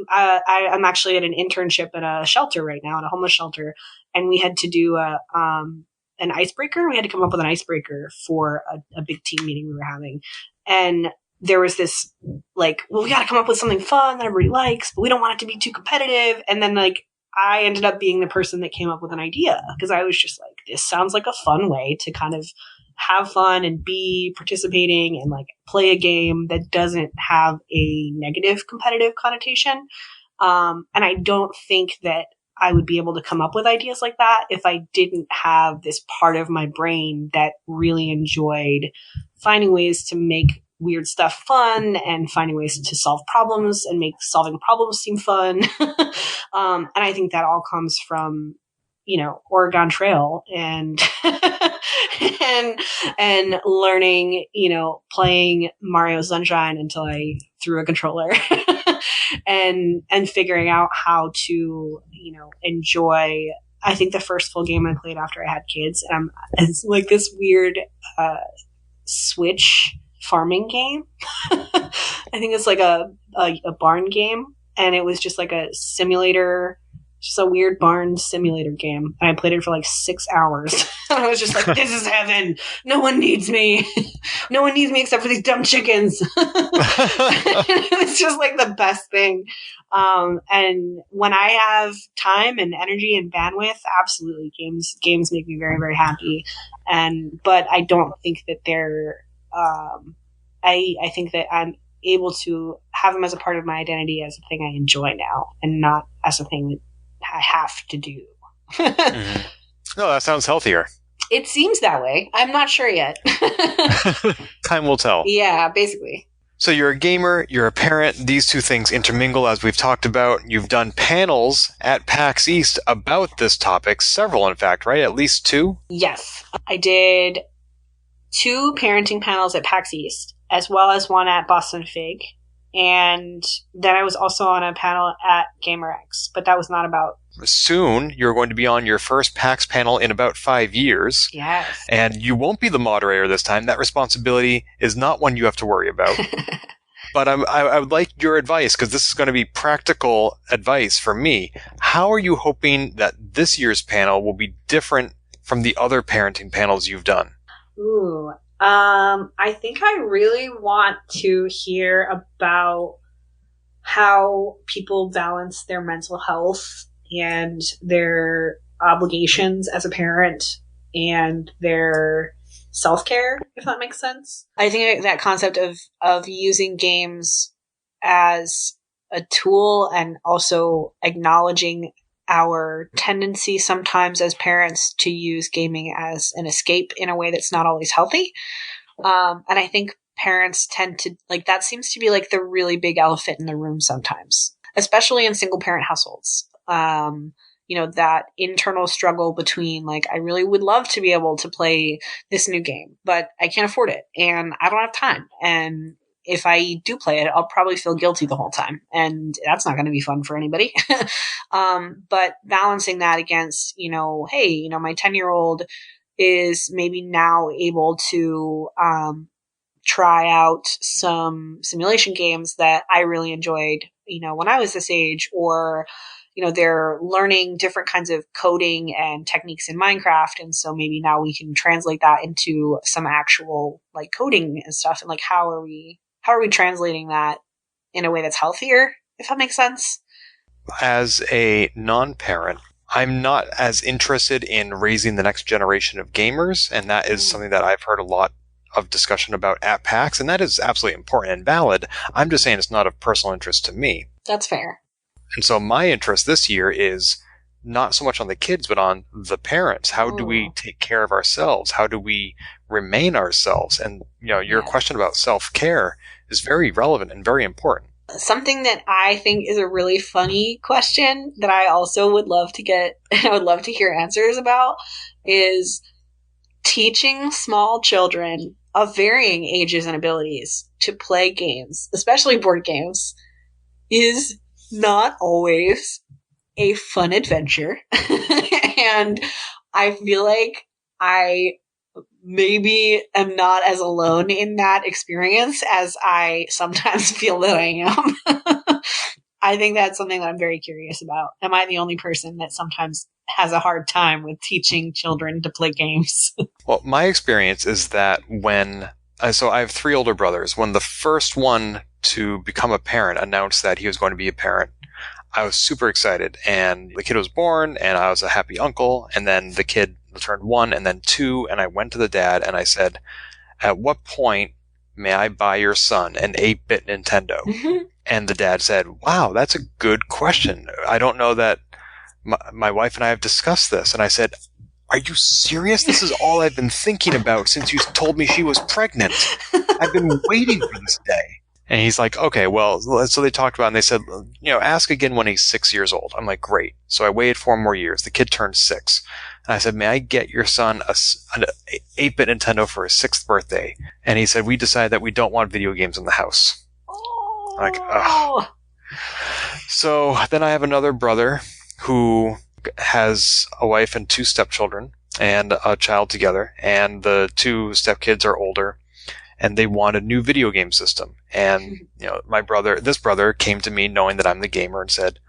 I'm actually at an internship at a shelter right now, at a homeless shelter, and we had to do an icebreaker. We had to come up with an icebreaker for a big team meeting we were having. And there was this like, well, we got to come up with something fun that everybody likes, but we don't want it to be too competitive. And then like, I ended up being the person that came up with an idea because I was just like, this sounds like a fun way to kind of have fun and be participating and like play a game that doesn't have a negative competitive connotation. And I don't think that I would be able to come up with ideas like that if I didn't have this part of my brain that really enjoyed finding ways to make weird stuff fun and finding ways to solve problems and make solving problems seem fun. And I think that all comes from, Oregon Trail and, and learning, playing Mario Sunshine until I threw a controller and figuring out how to, enjoy. I think the first full game I played after I had kids, it's like this weird, Switch farming game. I think it's like a barn game, and it was just like a simulator, just a weird barn simulator game. And I played it for like 6 hours. And I was just like, this is heaven. No one needs me. No one needs me except for these dumb chickens. It was just like the best thing. And when I have time and energy and bandwidth, absolutely games make me very, very happy. But I don't think that they're, I think that I'm able to have them as a part of my identity as a thing I enjoy now and not as a thing that I have to do. Mm-hmm. No, that sounds healthier. It seems that way. I'm not sure yet. Time will tell. Yeah, basically. So you're a gamer, you're a parent. These two things intermingle, as we've talked about. You've done panels at PAX East about this topic, several in fact, right? At least 2? Yes. I did 2 parenting panels at PAX East, as well as one at Boston Fig. And then I was also on a panel at GamerX, but that was not about... Soon, you're going to be on your first PAX panel in about 5 years. Yes. And you won't be the moderator this time. That responsibility is not one you have to worry about. But I would like your advice, because this is going to be practical advice for me. How are you hoping that this year's panel will be different from the other parenting panels you've done? Ooh. I think I really want to hear about how people balance their mental health and their obligations as a parent and their self-care, if that makes sense. I think that concept of using games as a tool and also acknowledging our tendency sometimes as parents to use gaming as an escape in a way that's not always healthy. And I think parents tend to, like, that seems to be like the really big elephant in the room sometimes, especially in single parent households. That internal struggle between like, I really would love to be able to play this new game, but I can't afford it and I don't have time. And if I do play it, I'll probably feel guilty the whole time. And that's not going to be fun for anybody. But balancing that against, hey, my 10-year-old is maybe now able to try out some simulation games that I really enjoyed, when I was this age, or, they're learning different kinds of coding and techniques in Minecraft. And so maybe now we can translate that into some actual like coding and stuff. And like, how are we translating that in a way that's healthier, if that makes sense? As a non-parent, I'm not as interested in raising the next generation of gamers, and that is something that I've heard a lot of discussion about at PAX, and that is absolutely important and valid. I'm just saying it's not of personal interest to me. That's fair. And so my interest this year is not so much on the kids, but on the parents. How do we take care of ourselves? How do we remain ourselves? And, your question about self-care is very relevant and very important. Something that I think is a really funny question that I also would love to I would love to hear answers about is teaching small children of varying ages and abilities to play games, especially board games, is not always a fun adventure. And I feel like I maybe am not as alone in that experience as I sometimes feel that I am. I think that's something that I'm very curious about. Am I the only person that sometimes has a hard time with teaching children to play games? Well, my experience is that so I have 3 older brothers. When the first one to become a parent announced that he was going to be a parent, I was super excited, and the kid was born, and I was a happy uncle, and then the kid turned 1 and then 2, and I went to the dad and I said, at what point may I buy your son an 8-bit Nintendo? Mm-hmm. And the dad said, wow, that's a good question. I don't know that my wife and I have discussed this. And I said, are you serious? This is all I've been thinking about since you told me she was pregnant. I've been waiting for this day. And he's like, okay, well, so they talked about it and they said, ask again when he's 6 years old. I'm like, great. So I waited 4 more years. The kid turned 6. And I said, may I get your son an 8-bit Nintendo for his 6th birthday? And he said, we decided that we don't want video games in the house. I'm like, ugh. So then I have another brother who has a wife and 2 stepchildren and a child together. And the 2 stepkids are older. And they want a new video game system. And, this brother came to me knowing that I'm the gamer and said,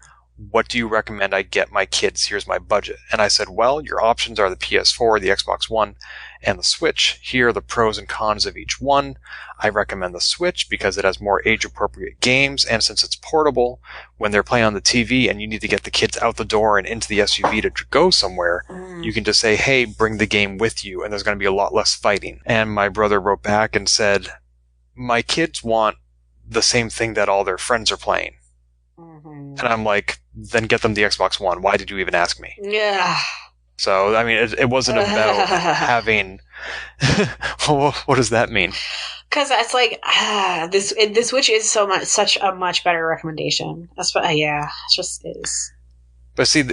what do you recommend I get my kids? Here's my budget. And I said, well, your options are the PS4, the Xbox One, and the Switch. Here are the pros and cons of each one. I recommend the Switch because it has more age-appropriate games, and since it's portable, when they're playing on the TV and you need to get the kids out the door and into the SUV to go somewhere, you can just say, hey, bring the game with you, and there's going to be a lot less fighting. And my brother wrote back and said, my kids want the same thing that all their friends are playing. And I'm like, then get them the Xbox One. Why did you even ask me? Yeah. So, I mean, it wasn't about having... What does that mean? Because it's like, the Switch is such a much better recommendation. It just is. But see,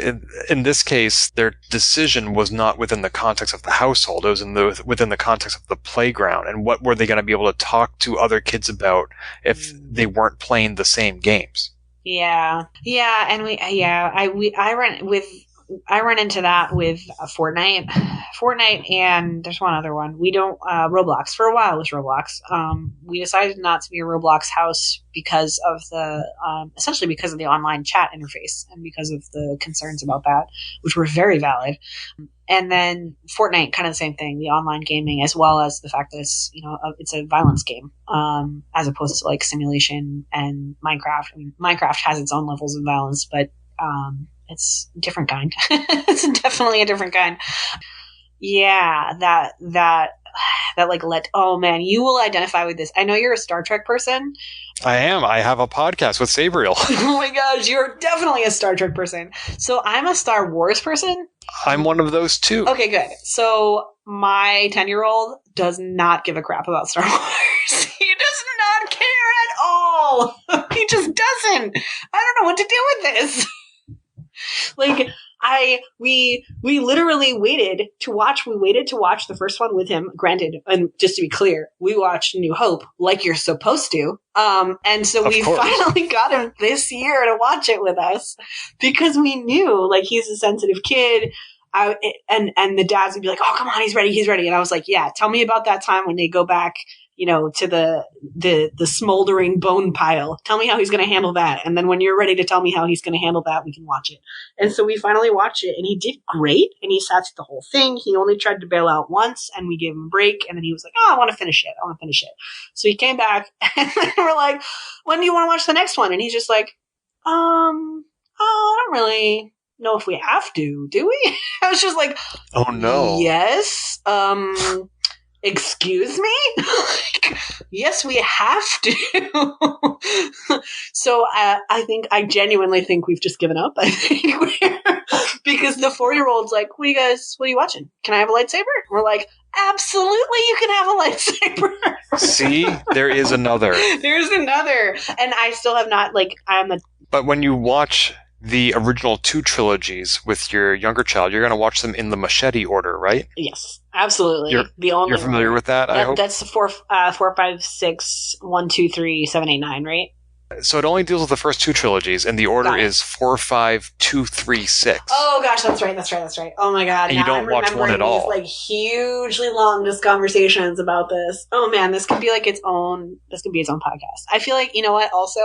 in this case, their decision was not within the context of the household. It was within the context of the playground. And what were they going to be able to talk to other kids about if they weren't playing the same games? Yeah, and I run into that with Fortnite, and there's one other one. We don't Roblox. For a while, it was Roblox. We decided not to be a Roblox house because of essentially because of the online chat interface and because of the concerns about that, which were very valid. And then Fortnite, kind of the same thing, the online gaming, as well as the fact that it's, it's a violence game, as opposed to like simulation and Minecraft. I mean, Minecraft has its own levels of violence, but, it's a different kind. It's definitely a different kind. Yeah, that oh man, you will identify with this. I know you're a Star Trek person. I am. I have a podcast with Sabriel. Oh my gosh, you're definitely a Star Trek person. So I'm a Star Wars person. I'm one of those too. Okay, good. So my 10-year-old does not give a crap about Star Wars. He does not care at all. He just doesn't. I don't know what to do with this. Like, we literally waited to watch the first one with him. Granted, and just to be clear, we watched New Hope like you're supposed to. And so we finally got him this year to watch it with us because we knew, like, he's a sensitive kid. And the dads would be like, oh, come on, he's ready. And I was like, yeah, tell me about that time when they go back, to the smoldering bone pile. Tell me how he's going to handle that. And then when you're ready to tell me how he's going to handle that, we can watch it. And so we finally watched it, and he did great. And he sat through the whole thing. He only tried to bail out once, and we gave him a break. And then he was like, oh, I want to finish it. So he came back, and then we're like, when do you want to watch the next one? And he's just like, I don't really know if we have to, do we? I was just like, oh no. Yes. Excuse me? Yes, we have to. So I genuinely think we've just given up. I think because the 4-year-old's like, what are you watching? Can I have a lightsaber? We're like, absolutely, you can have a lightsaber. See, there is another. There's another. And I still have not, But when you watch the original 2 trilogies with your younger child, you're going to watch them in the machete order, right? Yes, absolutely. You're familiar with that, I hope? That's 4, 5, 6, 1, 2, 3, 7, 8, 9, right? So it only deals with the first 2 trilogies, and the order is 4, 5, 2, 3, 6. Oh gosh, that's right. Oh my god! And you don't watch one at all. These, hugely long conversations about this. Oh man, this could be its own. This could be its own podcast. I feel like, you know what? Also,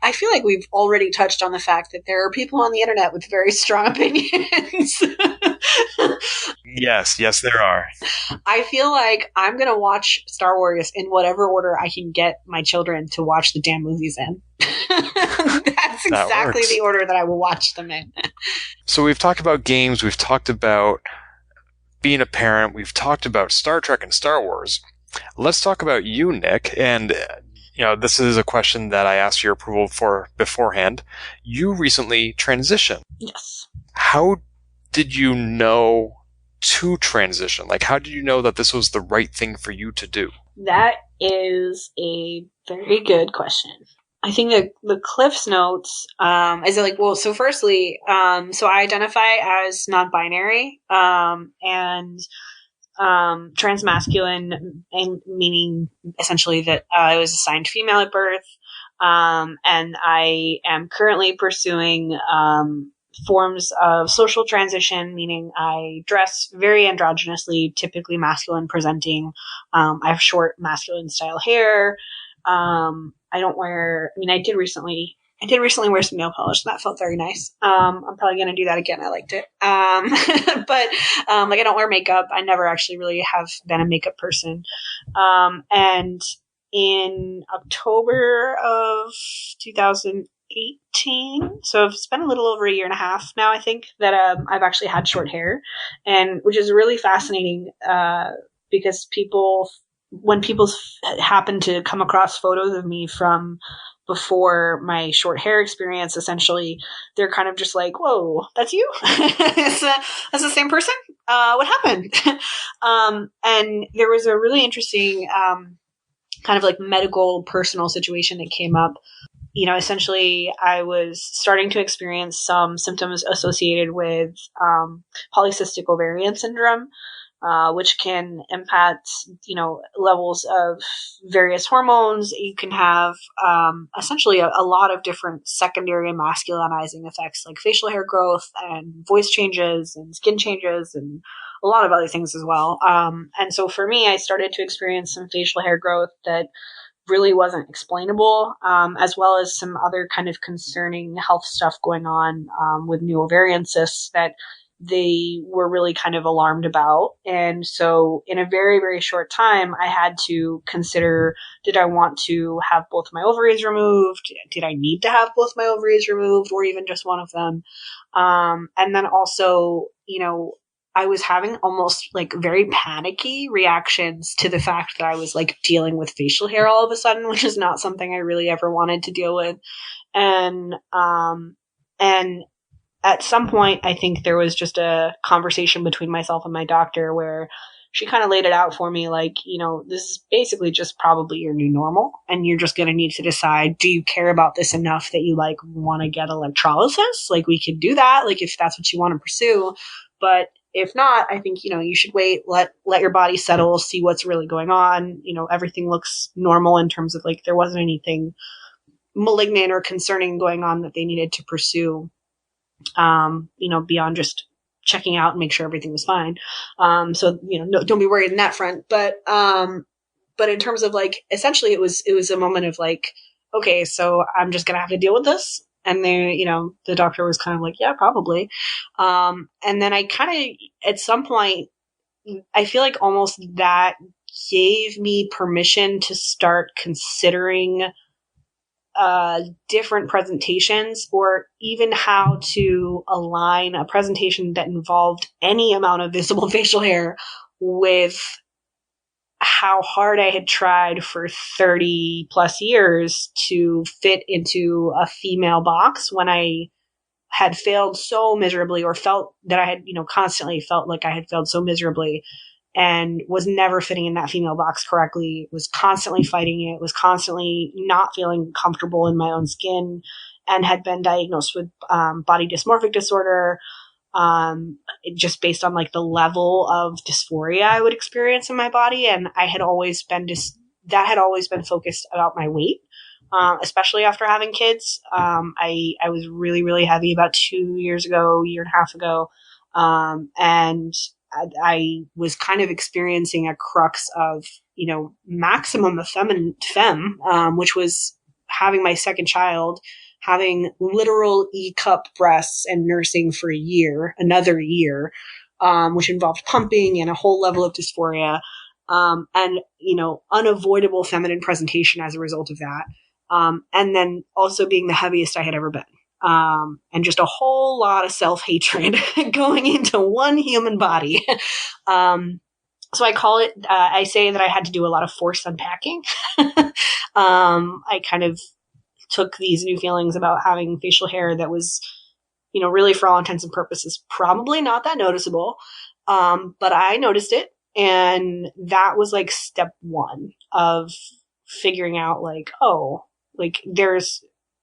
I feel like we've already touched on the fact that there are people on the internet with very strong opinions. Yes, there are. I feel like I'm going to watch Star Wars in whatever order I can get my children to watch the damn movies in. That's exactly the order that I will watch them in. So we've talked about games, we've talked about being a parent, we've talked about Star Trek and Star Wars. Let's talk about you, Nick, and this is a question that I asked your approval for beforehand. You recently transitioned. Yes. How did you know to transition? How did you know that this was the right thing for you to do? That is a very good question. I think that the Cliff's Notes is so firstly, so I identify as non-binary and transmasculine, and meaning essentially that I was assigned female at birth, and I am currently pursuing forms of social transition, meaning I dress very androgynously, typically masculine presenting. I have short masculine style hair. I don't wear, I did recently wear some nail polish, and that felt very nice. I'm probably going to do that again. I liked it. But I don't wear makeup. I never actually really have been a makeup person. And in October of 2018, so it's been a little over a year and a half now, I think, that I've actually had short hair, and which is really fascinating because when people happen to come across photos of me from before my short hair experience, essentially, they're kind of just like, whoa, that's you? That's the same person? What happened? And there was a really interesting medical personal situation that came up. Essentially, I was starting to experience some symptoms associated with polycystic ovarian syndrome, which can impact, levels of various hormones. You can have essentially a lot of different secondary and masculinizing effects, like facial hair growth and voice changes and skin changes and a lot of other things as well. And so for me, I started to experience some facial hair growth that really wasn't explainable, as well as some other kind of concerning health stuff going on with new ovarian cysts that they were really kind of alarmed about. And so in a very, very short time, I had to consider, did I want to have both my ovaries removed? Did I need to have both my ovaries removed, or even just one of them? And then also, I was having almost very panicky reactions to the fact that I was dealing with facial hair all of a sudden, which is not something I really ever wanted to deal with. And at some point, I think there was just a conversation between myself and my doctor where she kind of laid it out for me, this is basically just probably your new normal, and you're just going to need to decide, do you care about this enough that you want to get electrolysis? We could do that, if that's what you want to pursue. But if not, I think, you should wait, let your body settle, see what's really going on. Everything looks normal in terms of there wasn't anything malignant or concerning going on that they needed to pursue, beyond just checking out and make sure everything was fine. So, no, don't be worried in that front. But in terms of essentially it was a moment of okay, so I'm just going to have to deal with this. And the doctor was kind of yeah, probably. And then I kind of, at some point, I feel almost that gave me permission to start considering different presentations, or even how to align a presentation that involved any amount of visible facial hair with how hard I had tried for 30 plus years to fit into a female box when I had failed so miserably, or felt that I had, constantly felt like I had failed so miserably and was never fitting in that female box correctly, was constantly fighting it, was constantly not feeling comfortable in my own skin, and had been diagnosed with body dysmorphic disorder, just based on like the level of dysphoria I would experience in my body. And I had always been that had always been focused about my weight. Especially after having kids. I was really, really heavy about 2 years ago, year and a half ago. And I was kind of experiencing a crux of, maximum femme, which was having my second child, having literal E-cup breasts and nursing for another year, which involved pumping and a whole level of dysphoria, and, unavoidable feminine presentation as a result of that. And then also being the heaviest I had ever been. And just a whole lot of self-hatred going into one human body. So I call it, I say that I had to do a lot of forced unpacking. I kind of took these new feelings about having facial hair that was, really for all intents and purposes, probably not that noticeable. But I noticed it. And that was like step one of figuring out like, oh, like there's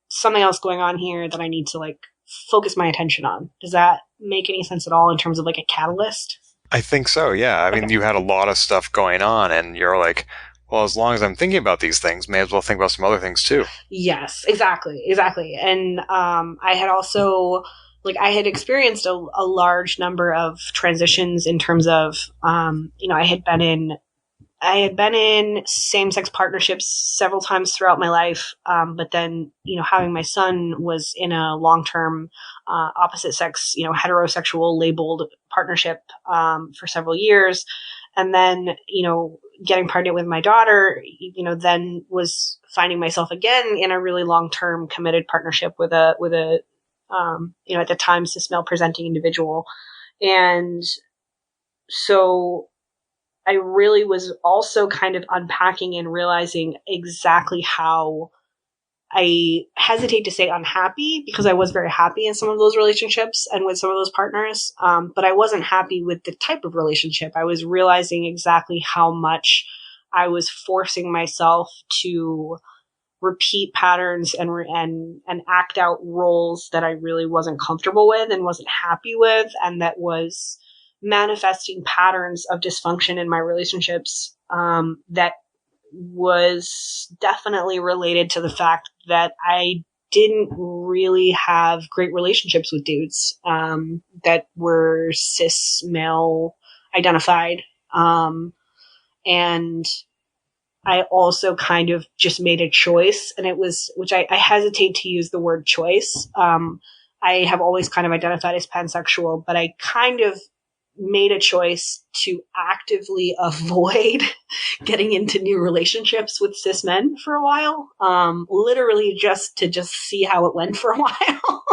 something else going on here that I need to like focus my attention on. Does that make any sense at all in terms of like a catalyst? I think so, yeah. I mean, you had a lot of stuff going on, and you're like, well, as long as I'm thinking about these things, may as well think about some other things too. Yes, exactly. And I had also, like, I had experienced a large number of transitions in terms of, I had been in same-sex partnerships several times throughout my life, but then, having my son was in a long-term opposite-sex, heterosexual labeled partnership for several years. And then, getting pregnant with my daughter, then was finding myself again in a really long-term committed partnership with a at the time, cis-male presenting individual. And so I really was also kind of unpacking and realizing exactly how I hesitate to say unhappy, because I was very happy in some of those relationships and with some of those partners. But I wasn't happy with the type of relationship. I was realizing exactly how much I was forcing myself to repeat patterns and act out roles that I really wasn't comfortable with and wasn't happy with, and that was manifesting patterns of dysfunction in my relationships that was definitely related to the fact that I didn't really have great relationships with dudes that were cis male identified. And I also kind of just made a choice, and it was, which I hesitate to use the word choice. I have always kind of identified as pansexual, but I kind of made a choice to actively avoid getting into new relationships with cis men for a while. Literally just to see how it went for a while.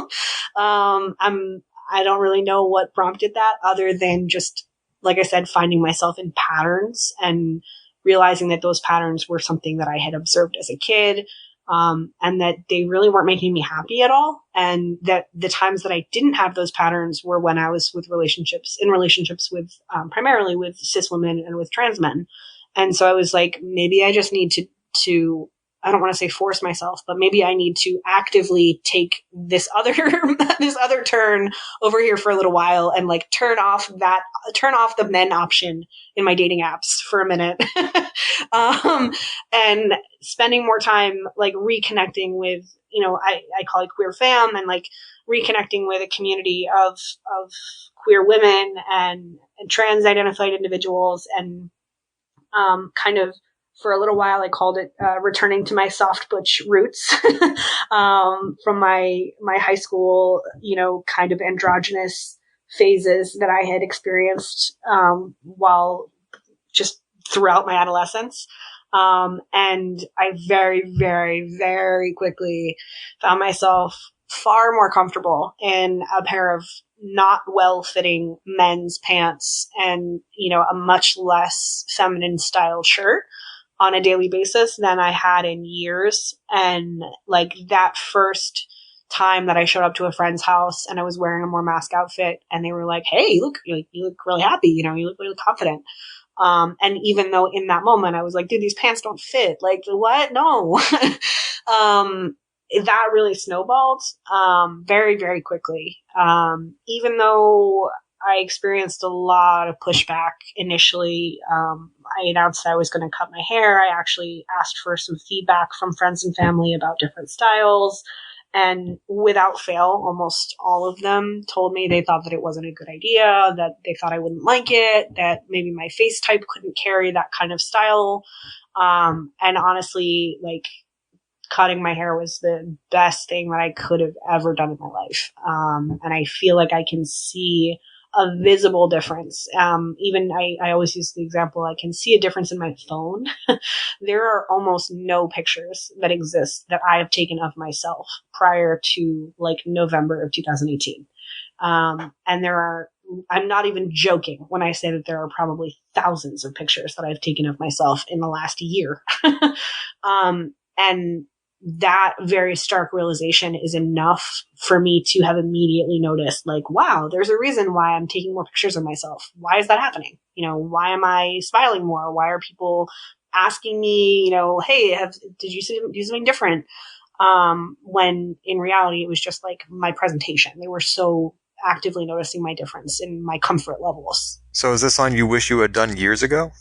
I don't really know what prompted that, other than just, like I said, finding myself in patterns and realizing that those patterns were something that I had observed as a kid, and that they really weren't making me happy at all. And that the times that I didn't have those patterns were when I was in relationships with, primarily with cis women and with trans men. And so I was like, maybe I just need to, I don't want to say force myself, but maybe I need to actively take this other turn over here for a little while and like turn off the men option in my dating apps for a minute. And spending more time like reconnecting with, I call it queer fam, and like reconnecting with a community of queer women and trans identified individuals, and kind of, for a little while, I called it returning to my soft butch roots from my high school, kind of androgynous phases that I had experienced while just throughout my adolescence. And I very, very, very quickly found myself far more comfortable in a pair of not well-fitting men's pants and, a much less feminine styled shirt on a daily basis than I had in years. And like that first time that I showed up to a friend's house and I was wearing a more mask outfit and they were like, "Hey, you look really happy. You look really confident." And even though in that moment I was like, "Dude, these pants don't fit." Like, what? No. That really snowballed, very, very quickly. Even though I experienced a lot of pushback initially, I announced I was going to cut my hair. I actually asked for some feedback from friends and family about different styles. And without fail, almost all of them told me they thought that it wasn't a good idea, that they thought I wouldn't like it, that maybe my face type couldn't carry that kind of style. And honestly, like, cutting my hair was the best thing that I could have ever done in my life. And I feel like I can see a visible difference. Even I always use the example, I can see a difference in my phone. There are almost no pictures that exist that I have taken of myself prior to like November of 2018. And I'm not even joking when I say that there are probably thousands of pictures that I've taken of myself in the last year. And that very stark realization is enough for me to have immediately noticed, like, wow, there's a reason why I'm taking more pictures of myself. Why is that happening? Why am I smiling more? Why are people asking me, hey, did you do something different? When in reality, it was just like my presentation. They were so actively noticing my difference in my comfort levels. So is this something you wish you had done years ago?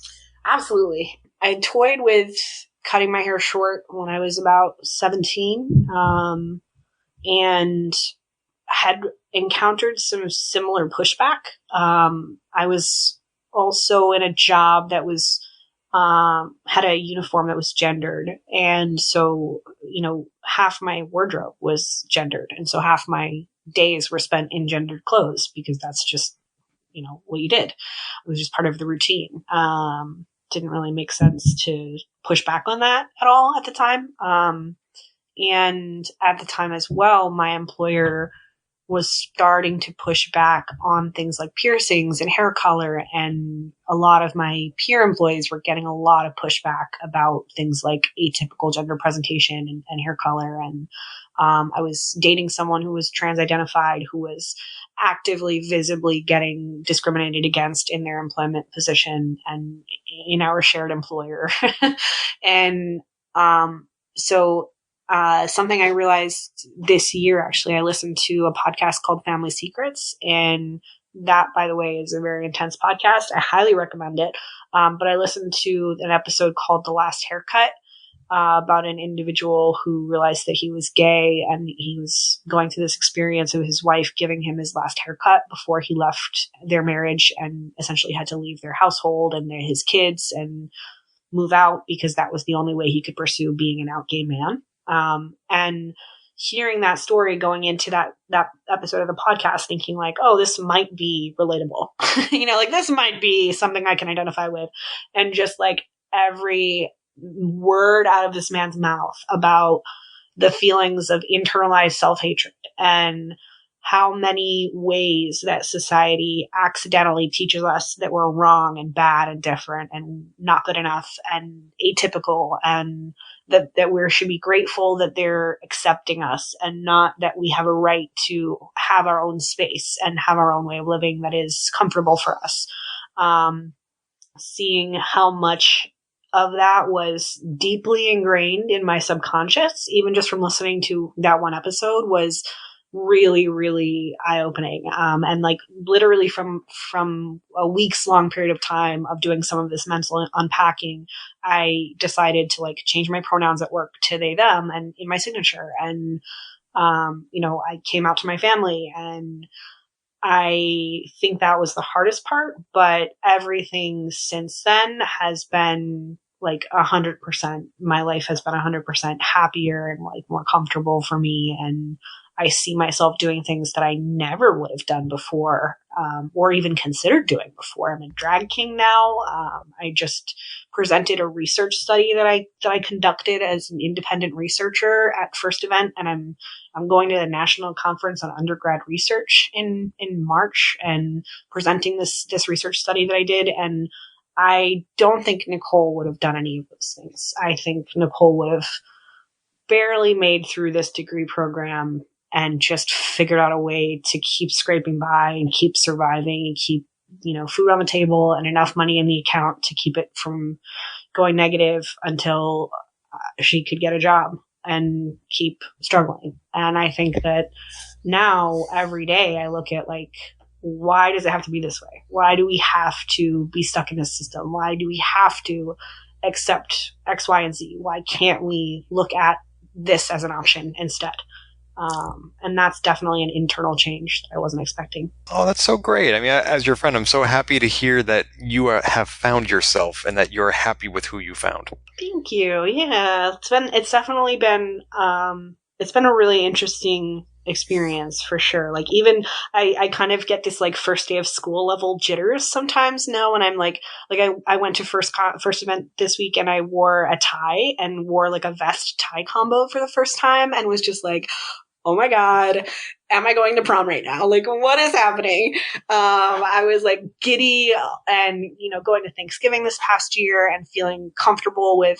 Absolutely. I toyed with cutting my hair short when I was about 17, and had encountered some similar pushback. I was also in a job that was had a uniform that was gendered, and so half my wardrobe was gendered, and so half my days were spent in gendered clothes because that's just what you did. It was just part of the routine. Didn't really make sense to push back on that at all at the time. And at the time as well, my employer was starting to push back on things like piercings and hair color. And a lot of my peer employees were getting a lot of pushback about things like atypical gender presentation and hair color. And I was dating someone who was trans identified, who was actively, visibly getting discriminated against in their employment position and in our shared employer. And so something I realized this year, actually, I listened to a podcast called Family Secrets, and that, by the way, is a very intense podcast. I highly recommend it. But I listened to an episode called The Last Haircut, about an individual who realized that he was gay, and he was going through this experience of his wife giving him his last haircut before he left their marriage and essentially had to leave their household and his kids and move out because that was the only way he could pursue being an out gay man. And hearing that story, going into that episode of the podcast, thinking like, oh, this might be relatable, like this might be something I can identify with. And just like every word out of this man's mouth about the feelings of internalized self-hatred and how many ways that society accidentally teaches us that we're wrong and bad and different and not good enough and atypical, and that we should be grateful that they're accepting us and not that we have a right to have our own space and have our own way of living that is comfortable for us. Seeing how much of that was deeply ingrained in my subconscious, even just from listening to that one episode, was really, really eye-opening. And like literally from a week's long period of time of doing some of this mental unpacking, I decided to like change my pronouns at work to they, them, and in my signature. And, I came out to my family, and I think that was the hardest part, but everything since then has been like 100%. My life has been 100% happier and like more comfortable for me. And I see myself doing things that I never would have done before, or even considered doing before. I'm a drag king now. I just presented a research study that I conducted as an independent researcher at First Event, and I'm going to the National Conference on Undergrad Research in March and presenting this research study that I did. And I don't think Nicole would have done any of those things. I think Nicole would have barely made through this degree program and just figured out a way to keep scraping by and keep surviving and keep, food on the table and enough money in the account to keep it from going negative until she could get a job and keep struggling. And I think that now every day I look at like, why does it have to be this way? Why do we have to be stuck in this system? Why do we have to accept X, Y, and Z? Why can't we look at this as an option instead? And that's definitely an internal change that I wasn't expecting. Oh, that's so great. I mean, as your friend, I'm so happy to hear that you have found yourself and that you're happy with who you found. Thank you. Yeah, it's definitely been, it's been a really interesting experience for sure. Like even I kind of get this like first day of school level jitters sometimes now when I'm like I went to first event this week and I wore a tie and wore like a vest tie combo for the first time and was just like, oh my God, am I going to prom right now? Like, what is happening? I was like giddy and, going to Thanksgiving this past year and feeling comfortable with,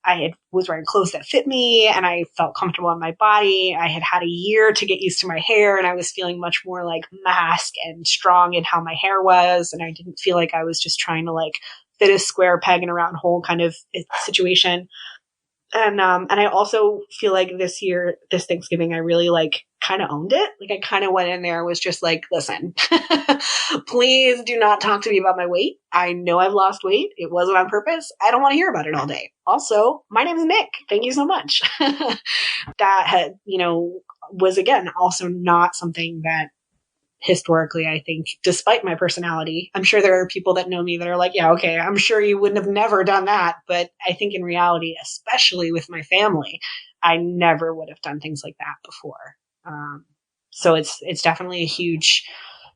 I was wearing clothes that fit me and I felt comfortable in my body. I had a year to get used to my hair and I was feeling much more like mask and strong in how my hair was. And I didn't feel like I was just trying to like fit a square peg in a round hole kind of situation. And I also feel like this Thanksgiving, I really like kind of owned it. Like I kind of went in there and was just like, listen, please do not talk to me about my weight. I know I've lost weight. It wasn't on purpose. I don't want to hear about it all day. Also, my name is Nic. Thank you so much. That had, was again, also not something that historically, I think, despite my personality, I'm sure there are people that know me that are like, yeah, okay, I'm sure you wouldn't have never done that. But I think in reality, especially with my family, I never would have done things like that before. So it's definitely a huge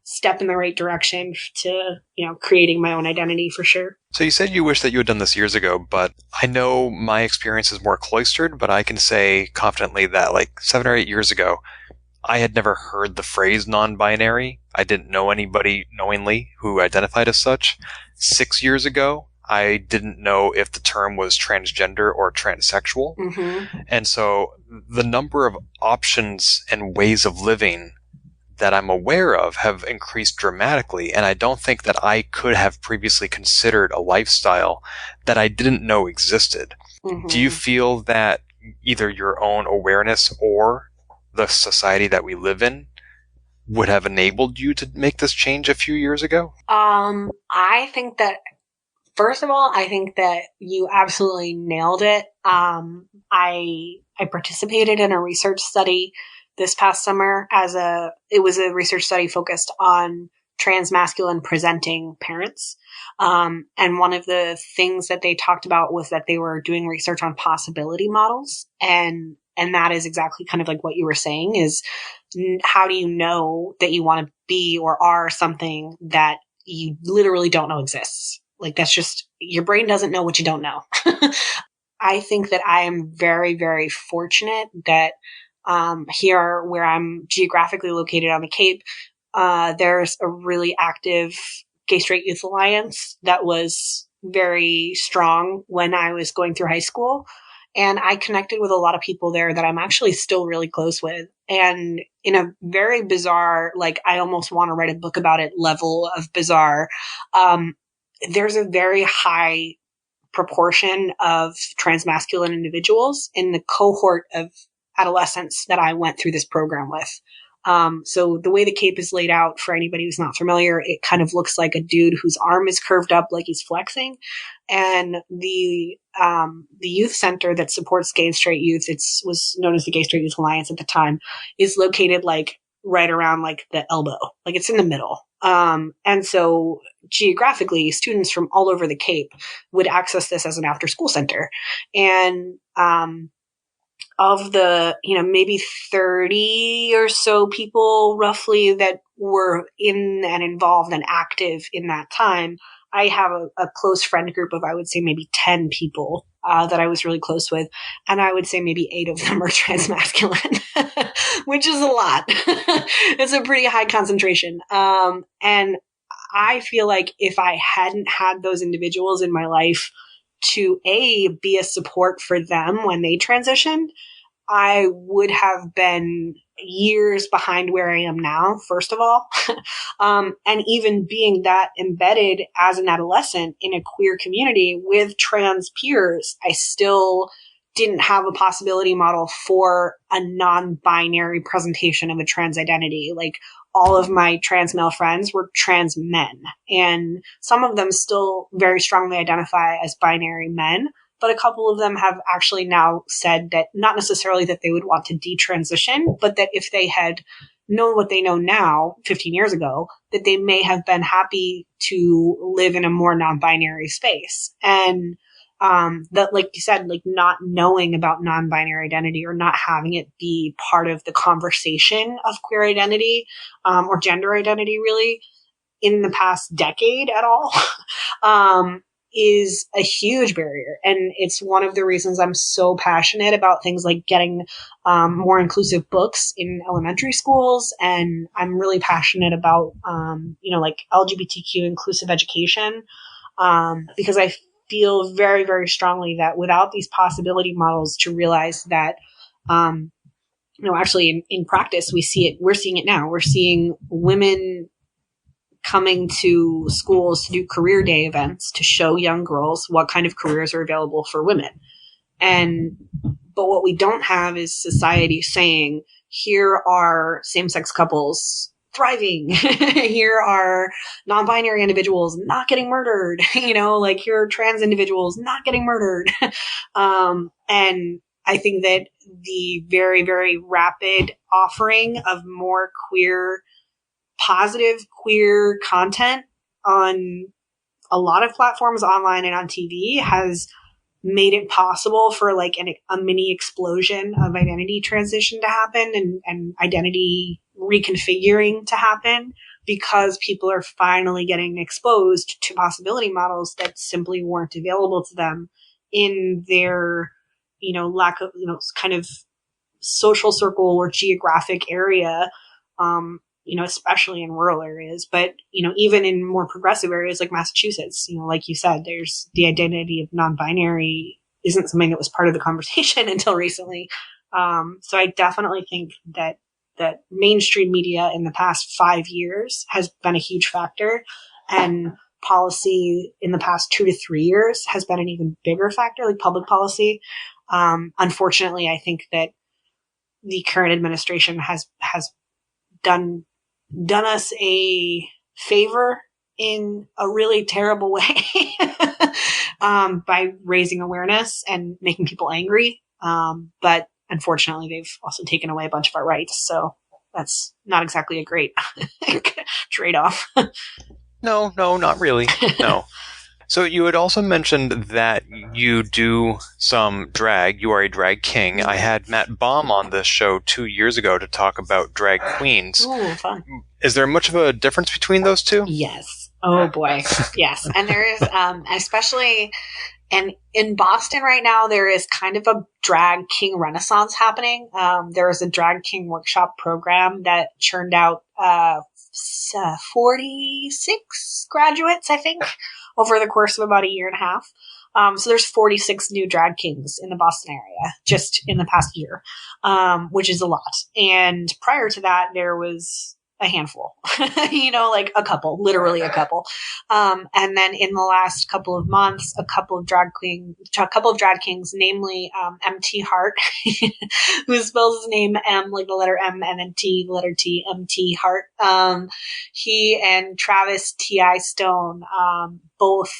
step in the right direction to, creating my own identity for sure. So you said you wish that you had done this years ago, but I know my experience is more cloistered, but I can say confidently that like 7 or 8 years ago, I had never heard the phrase non-binary. I didn't know anybody knowingly who identified as such. 6 years ago, I didn't know if the term was transgender or transsexual. Mm-hmm. And so the number of options and ways of living that I'm aware of have increased dramatically. And I don't think that I could have previously considered a lifestyle that I didn't know existed. Mm-hmm. Do you feel that either your own awareness or the society that we live in would have enabled you to make this change a few years ago? I think that, first of all, I think that you absolutely nailed it. I participated in a research study this past summer it was a research study focused on transmasculine presenting parents. And one of the things that they talked about was that they were doing research on possibility models. And that is exactly kind of like what you were saying is how do you know that you want to be or are something that you literally don't know exists? Like that's just, your brain doesn't know what you don't know. I think that I am very, very fortunate that here where I'm geographically located on the Cape, there's a really active Gay Straight Youth Alliance that was very strong when I was going through high school. And I connected with a lot of people there that I'm actually still really close with. And in a very bizarre, like I almost want to write a book about it level of bizarre, there's a very high proportion of transmasculine individuals in the cohort of adolescents that I went through this program with. So the way the Cape is laid out for anybody who's not familiar, it kind of looks like a dude whose arm is curved up like he's flexing. And the youth center that supports gay and straight youth, was known as the Gay Straight Youth Alliance at the time, is located like right around like the elbow, like it's in the middle. And so geographically, students from all over the Cape would access this as an after school center. And of the, maybe 30 or so people roughly that were in and involved and active in that time, I have a close friend group of, I would say, maybe 10 people that I was really close with. And I would say maybe 8 of them are transmasculine, which is a lot. It's a pretty high concentration. And I feel like if I hadn't had those individuals in my life to be a support for them when they transitioned, I would have been years behind where I am now, first of all. And even being that embedded as an adolescent in a queer community with trans peers, I still didn't have a possibility model for a non-binary presentation of a trans identity. Like, all of my trans male friends were trans men, and some of them still very strongly identify as binary men. But a couple of them have actually now said that not necessarily that they would want to detransition, but that if they had known what they know now, 15 years ago, that they may have been happy to live in a more non-binary space. And that, like you said, like not knowing about non-binary identity or not having it be part of the conversation of queer identity or gender identity really in the past decade at all is a huge barrier. And it's one of the reasons I'm so passionate about things like getting more inclusive books in elementary schools. And I'm really passionate about, like LGBTQ inclusive education, because I feel very, very strongly that without these possibility models to realize that, actually in practice, we're seeing it now. We're seeing women coming to schools to do career day events to show young girls what kind of careers are available for women. But what we don't have is society saying, here are same-sex couples thriving. Here are non-binary individuals not getting murdered. Like here are trans individuals not getting murdered. And I think that the very, very rapid offering of more positive queer content on a lot of platforms online and on TV has made it possible for like a mini explosion of identity transition to happen and identity reconfiguring to happen, because people are finally getting exposed to possibility models that simply weren't available to them in their, lack of, kind of social circle or geographic area, especially in rural areas, but, even in more progressive areas like Massachusetts, like you said, there's the identity of non-binary isn't something that was part of the conversation until recently. So I definitely think that mainstream media in the past 5 years has been a huge factor, and policy in the past 2 to 3 years has been an even bigger factor, like public policy. Unfortunately, I think that the current administration has done us a favor in a really terrible way by raising awareness and making people angry. But unfortunately, they've also taken away a bunch of our rights. So that's not exactly a great trade-off. No, not really. No. So you had also mentioned that you do some drag. You are a drag king. I had Matt Baum on this show 2 years ago to talk about drag queens. Ooh, fun. Is there much of a difference between those two? Yes. Oh boy. Yes. And there is, especially in Boston right now, there is kind of a drag king renaissance happening. There is a drag king workshop program that churned out 46 graduates, I think, over the course of about a year and a half. So there's 46 new drag kings in the Boston area just in the past year, which is a lot. And prior to that, there was a handful, like a couple, literally a couple. And then in the last couple of months, a couple of drag kings, namely MT Hart, who spells his name M, like the letter M, and then T, the letter T, MT Hart. He and Travis T.I. Stone, both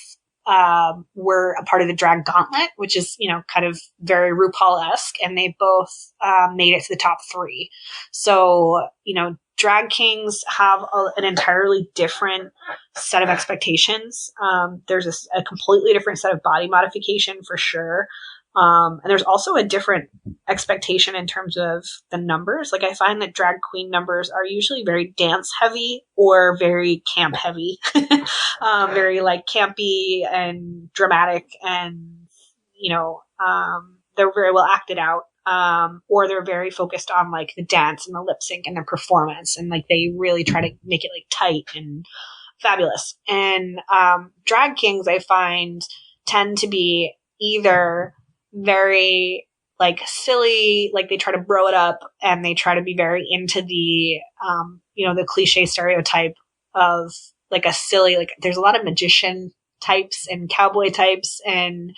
were a part of the Drag Gauntlet, which is, kind of very RuPaul-esque, and they both made it to the top 3. So, drag kings have an entirely different set of expectations. There's a completely different set of body modification for sure. And there's also a different expectation in terms of the numbers. Like I find that drag queen numbers are usually very dance heavy or very camp heavy, very like campy and dramatic, and they're very well acted out. Or they're very focused on like the dance and the lip sync and the performance, and like they really try to make it like tight and fabulous. And drag kings, I find, tend to be either very like silly, like they try to bro it up, and they try to be very into the the cliche stereotype of like a silly, like there's a lot of magician types and cowboy types and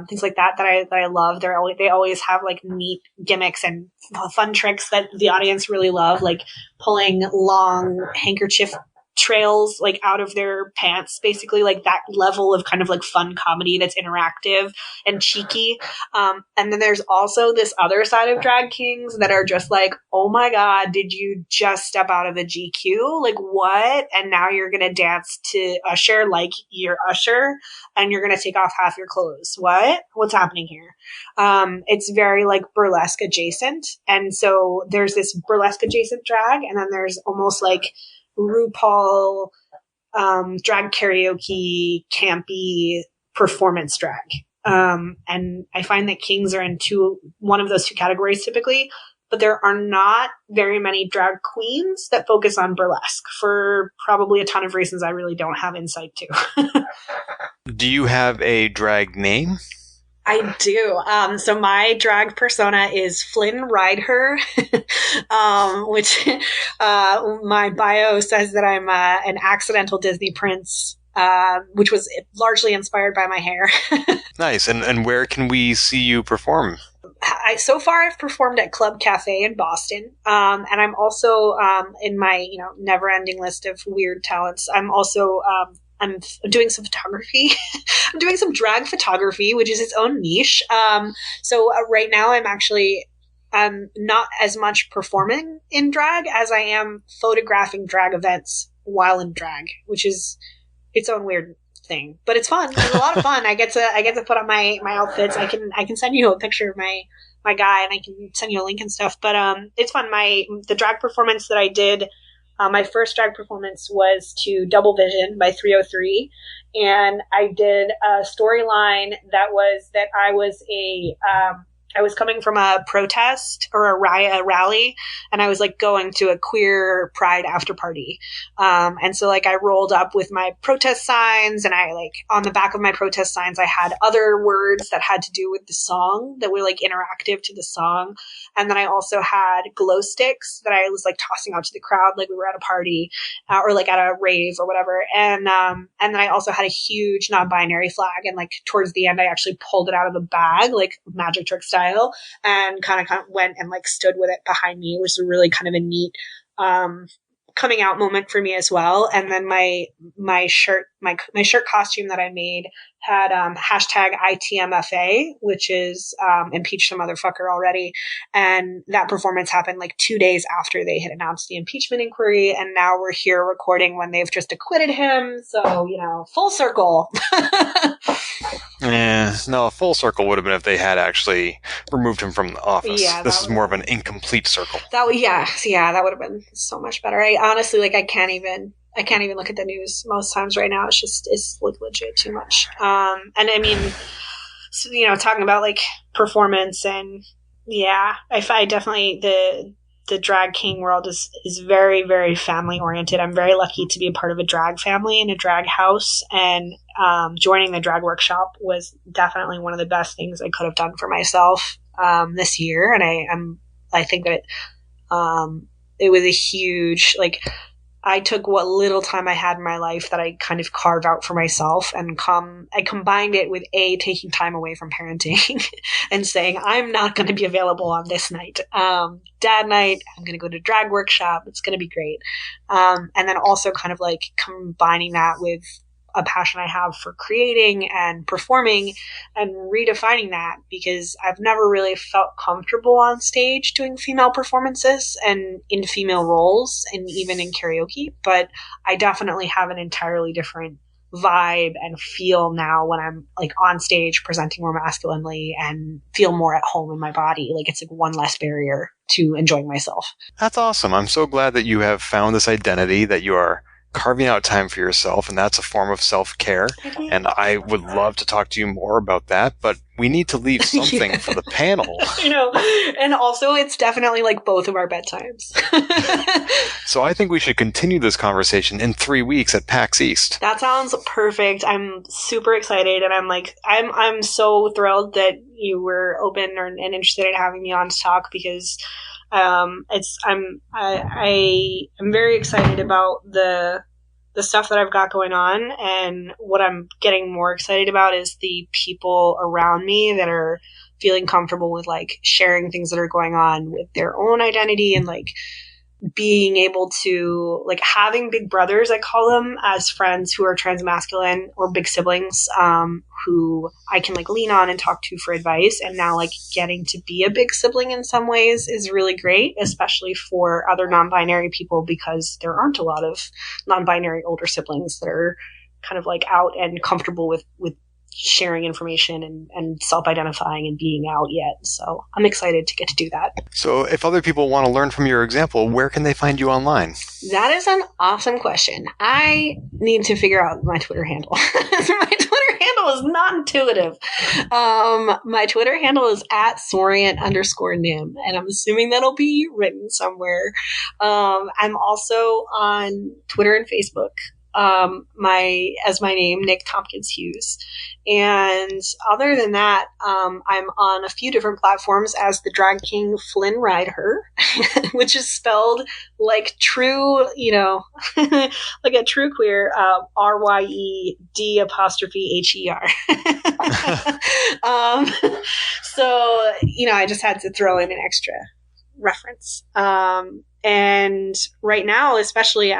things like that I love. They always have like neat gimmicks and fun tricks that the audience really love, like pulling long handkerchief trails like out of their pants, basically, like that level of kind of like fun comedy that's interactive and cheeky. And then there's also this other side of drag kings that are just like, oh my god, did you just step out of the GQ? Like what? And now you're gonna dance to Usher like you're Usher, and you're gonna take off half your clothes. What's happening here? It's very like burlesque adjacent, and so there's this burlesque adjacent drag, and then there's almost like RuPaul drag karaoke campy performance drag, and I find that kings are in one of those two categories typically, but there are not very many drag queens that focus on burlesque for probably a ton of reasons I really don't have insight to. Do you have a drag name? I do. So my drag persona is Flynn Rideher, which my bio says that I'm an accidental Disney prince, which was largely inspired by my hair. Nice. And where can we see you perform? So far I've performed at Club Cafe in Boston. And I'm also in my never-ending list of weird talents. I'm also I'm doing some photography. I'm doing some drag photography, which is its own niche. So right now I'm not as much performing in drag as I am photographing drag events while in drag, which is its own weird thing, but it's fun. It's a lot of fun. I get to put on my outfits. I can send you a picture of my guy, and I can send you a link and stuff, but it's fun. The drag performance that I did, my first drag performance was to Double Vision by 303, and I did a storyline that was that I was coming from a protest or a rally, and I was like going to a queer pride after party. And so like I rolled up with my protest signs, and I like on the back of my protest signs, I had other words that had to do with the song that were like interactive to the song. And then I also had glow sticks that I was like tossing out to the crowd, like we were at a party or like at a rave or whatever. And then I also had a huge non-binary flag. And like towards the end, I actually pulled it out of the bag, like magic trick style, and kind of went and like stood with it behind me. It was really kind of a neat coming out moment for me as well. And then my shirt costume that I made had hashtag ITMFA, which is impeach the motherfucker already. And that performance happened like 2 days after they had announced the impeachment inquiry, and now we're here recording when they've just acquitted him. So full circle. Yeah, no, a full circle would have been if they had actually removed him from the office. Yeah, this is more of an incomplete circle. That would have been so much better. I honestly, like, I can't even look at the news most times right now. It's like legit too much. And I mean, talking about like performance, and yeah, I definitely the drag king world is very, very family oriented. I'm very lucky to be a part of a drag family and a drag house, and joining the drag workshop was definitely one of the best things I could have done for myself this year. And I think that it was a huge, like, I took what little time I had in my life that I kind of carved out for myself, and I combined it with taking time away from parenting and saying, I'm not going to be available on this night. Dad night, I'm going to go to drag workshop. It's going to be great. And then also kind of like combining that with a passion I have for creating and performing and redefining that, because I've never really felt comfortable on stage doing female performances and in female roles and even in karaoke, but I definitely have an entirely different vibe and feel now when I'm like on stage presenting more masculinely and feel more at home in my body. Like it's like one less barrier to enjoying myself. That's awesome. I'm so glad that you have found this identity, that you are carving out time for yourself, and that's a form of self-care. And I would love to talk to you more about that, but we need to leave something for the panel. You know, and also it's definitely like both of our bedtimes. So I think we should continue this conversation in 3 weeks at PAX East. That sounds perfect. I'm super excited, and I'm so thrilled that you were open and interested in having me on to talk, because I'm very excited about the stuff that I've got going on, and what I'm getting more excited about is the people around me that are feeling comfortable with like sharing things that are going on with their own identity, and like being able to like having big brothers, I call them, as friends who are transmasculine, or big siblings, who I can like lean on and talk to for advice. And now like getting to be a big sibling in some ways is really great, especially for other non-binary people, because there aren't a lot of non-binary older siblings that are kind of like out and comfortable with sharing information and self-identifying and being out yet. So I'm excited to get to do that. So if other people want to learn from your example, where can they find you online? That is an awesome question. I need to figure out my Twitter handle. My Twitter handle is not intuitive. My Twitter handle is @Sorient_Nim, and I'm assuming that'll be written somewhere. I'm also on Twitter and Facebook. As my name, Nic Tompkins-Hughes. And other than that, I'm on a few different platforms as the drag king Flynn Rider, which is spelled like true, you know, like a true queer, RYED''HER. So, you know, I just had to throw in an extra reference. And right now, especially,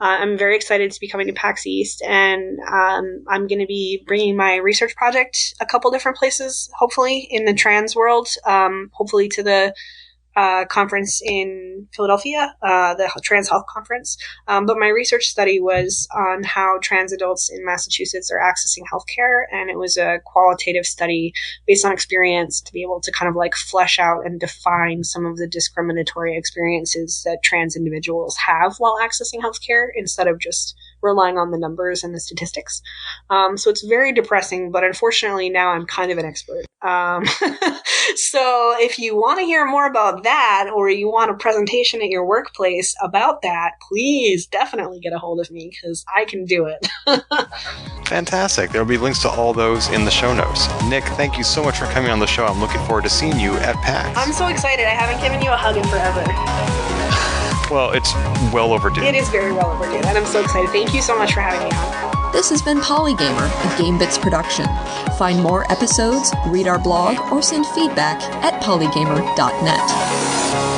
I'm very excited to be coming to PAX East, and I'm going to be bringing my research project a couple different places, hopefully in the trans world, hopefully to the conference in Philadelphia, the Trans Health Conference. But my research study was on how trans adults in Massachusetts are accessing healthcare, and it was a qualitative study based on experience to be able to kind of like flesh out and define some of the discriminatory experiences that trans individuals have while accessing healthcare, instead of just relying on the numbers and the statistics. So it's very depressing, but unfortunately now I'm kind of an expert. So if you want to hear more about that, or you want a presentation at your workplace about that, please definitely get a hold of me, because I can do it. Fantastic. There will be links to all those in the show notes. Nic, thank you so much for coming on the show. I'm looking forward to seeing you at PAX. I'm so excited. I haven't given you a hug in forever. Well, it's well overdue. It is very well overdue, and I'm so excited. Thank you so much for having me on. This has been Polygamer, a Gamebits production. Find more episodes, read our blog, or send feedback at polygamer.net.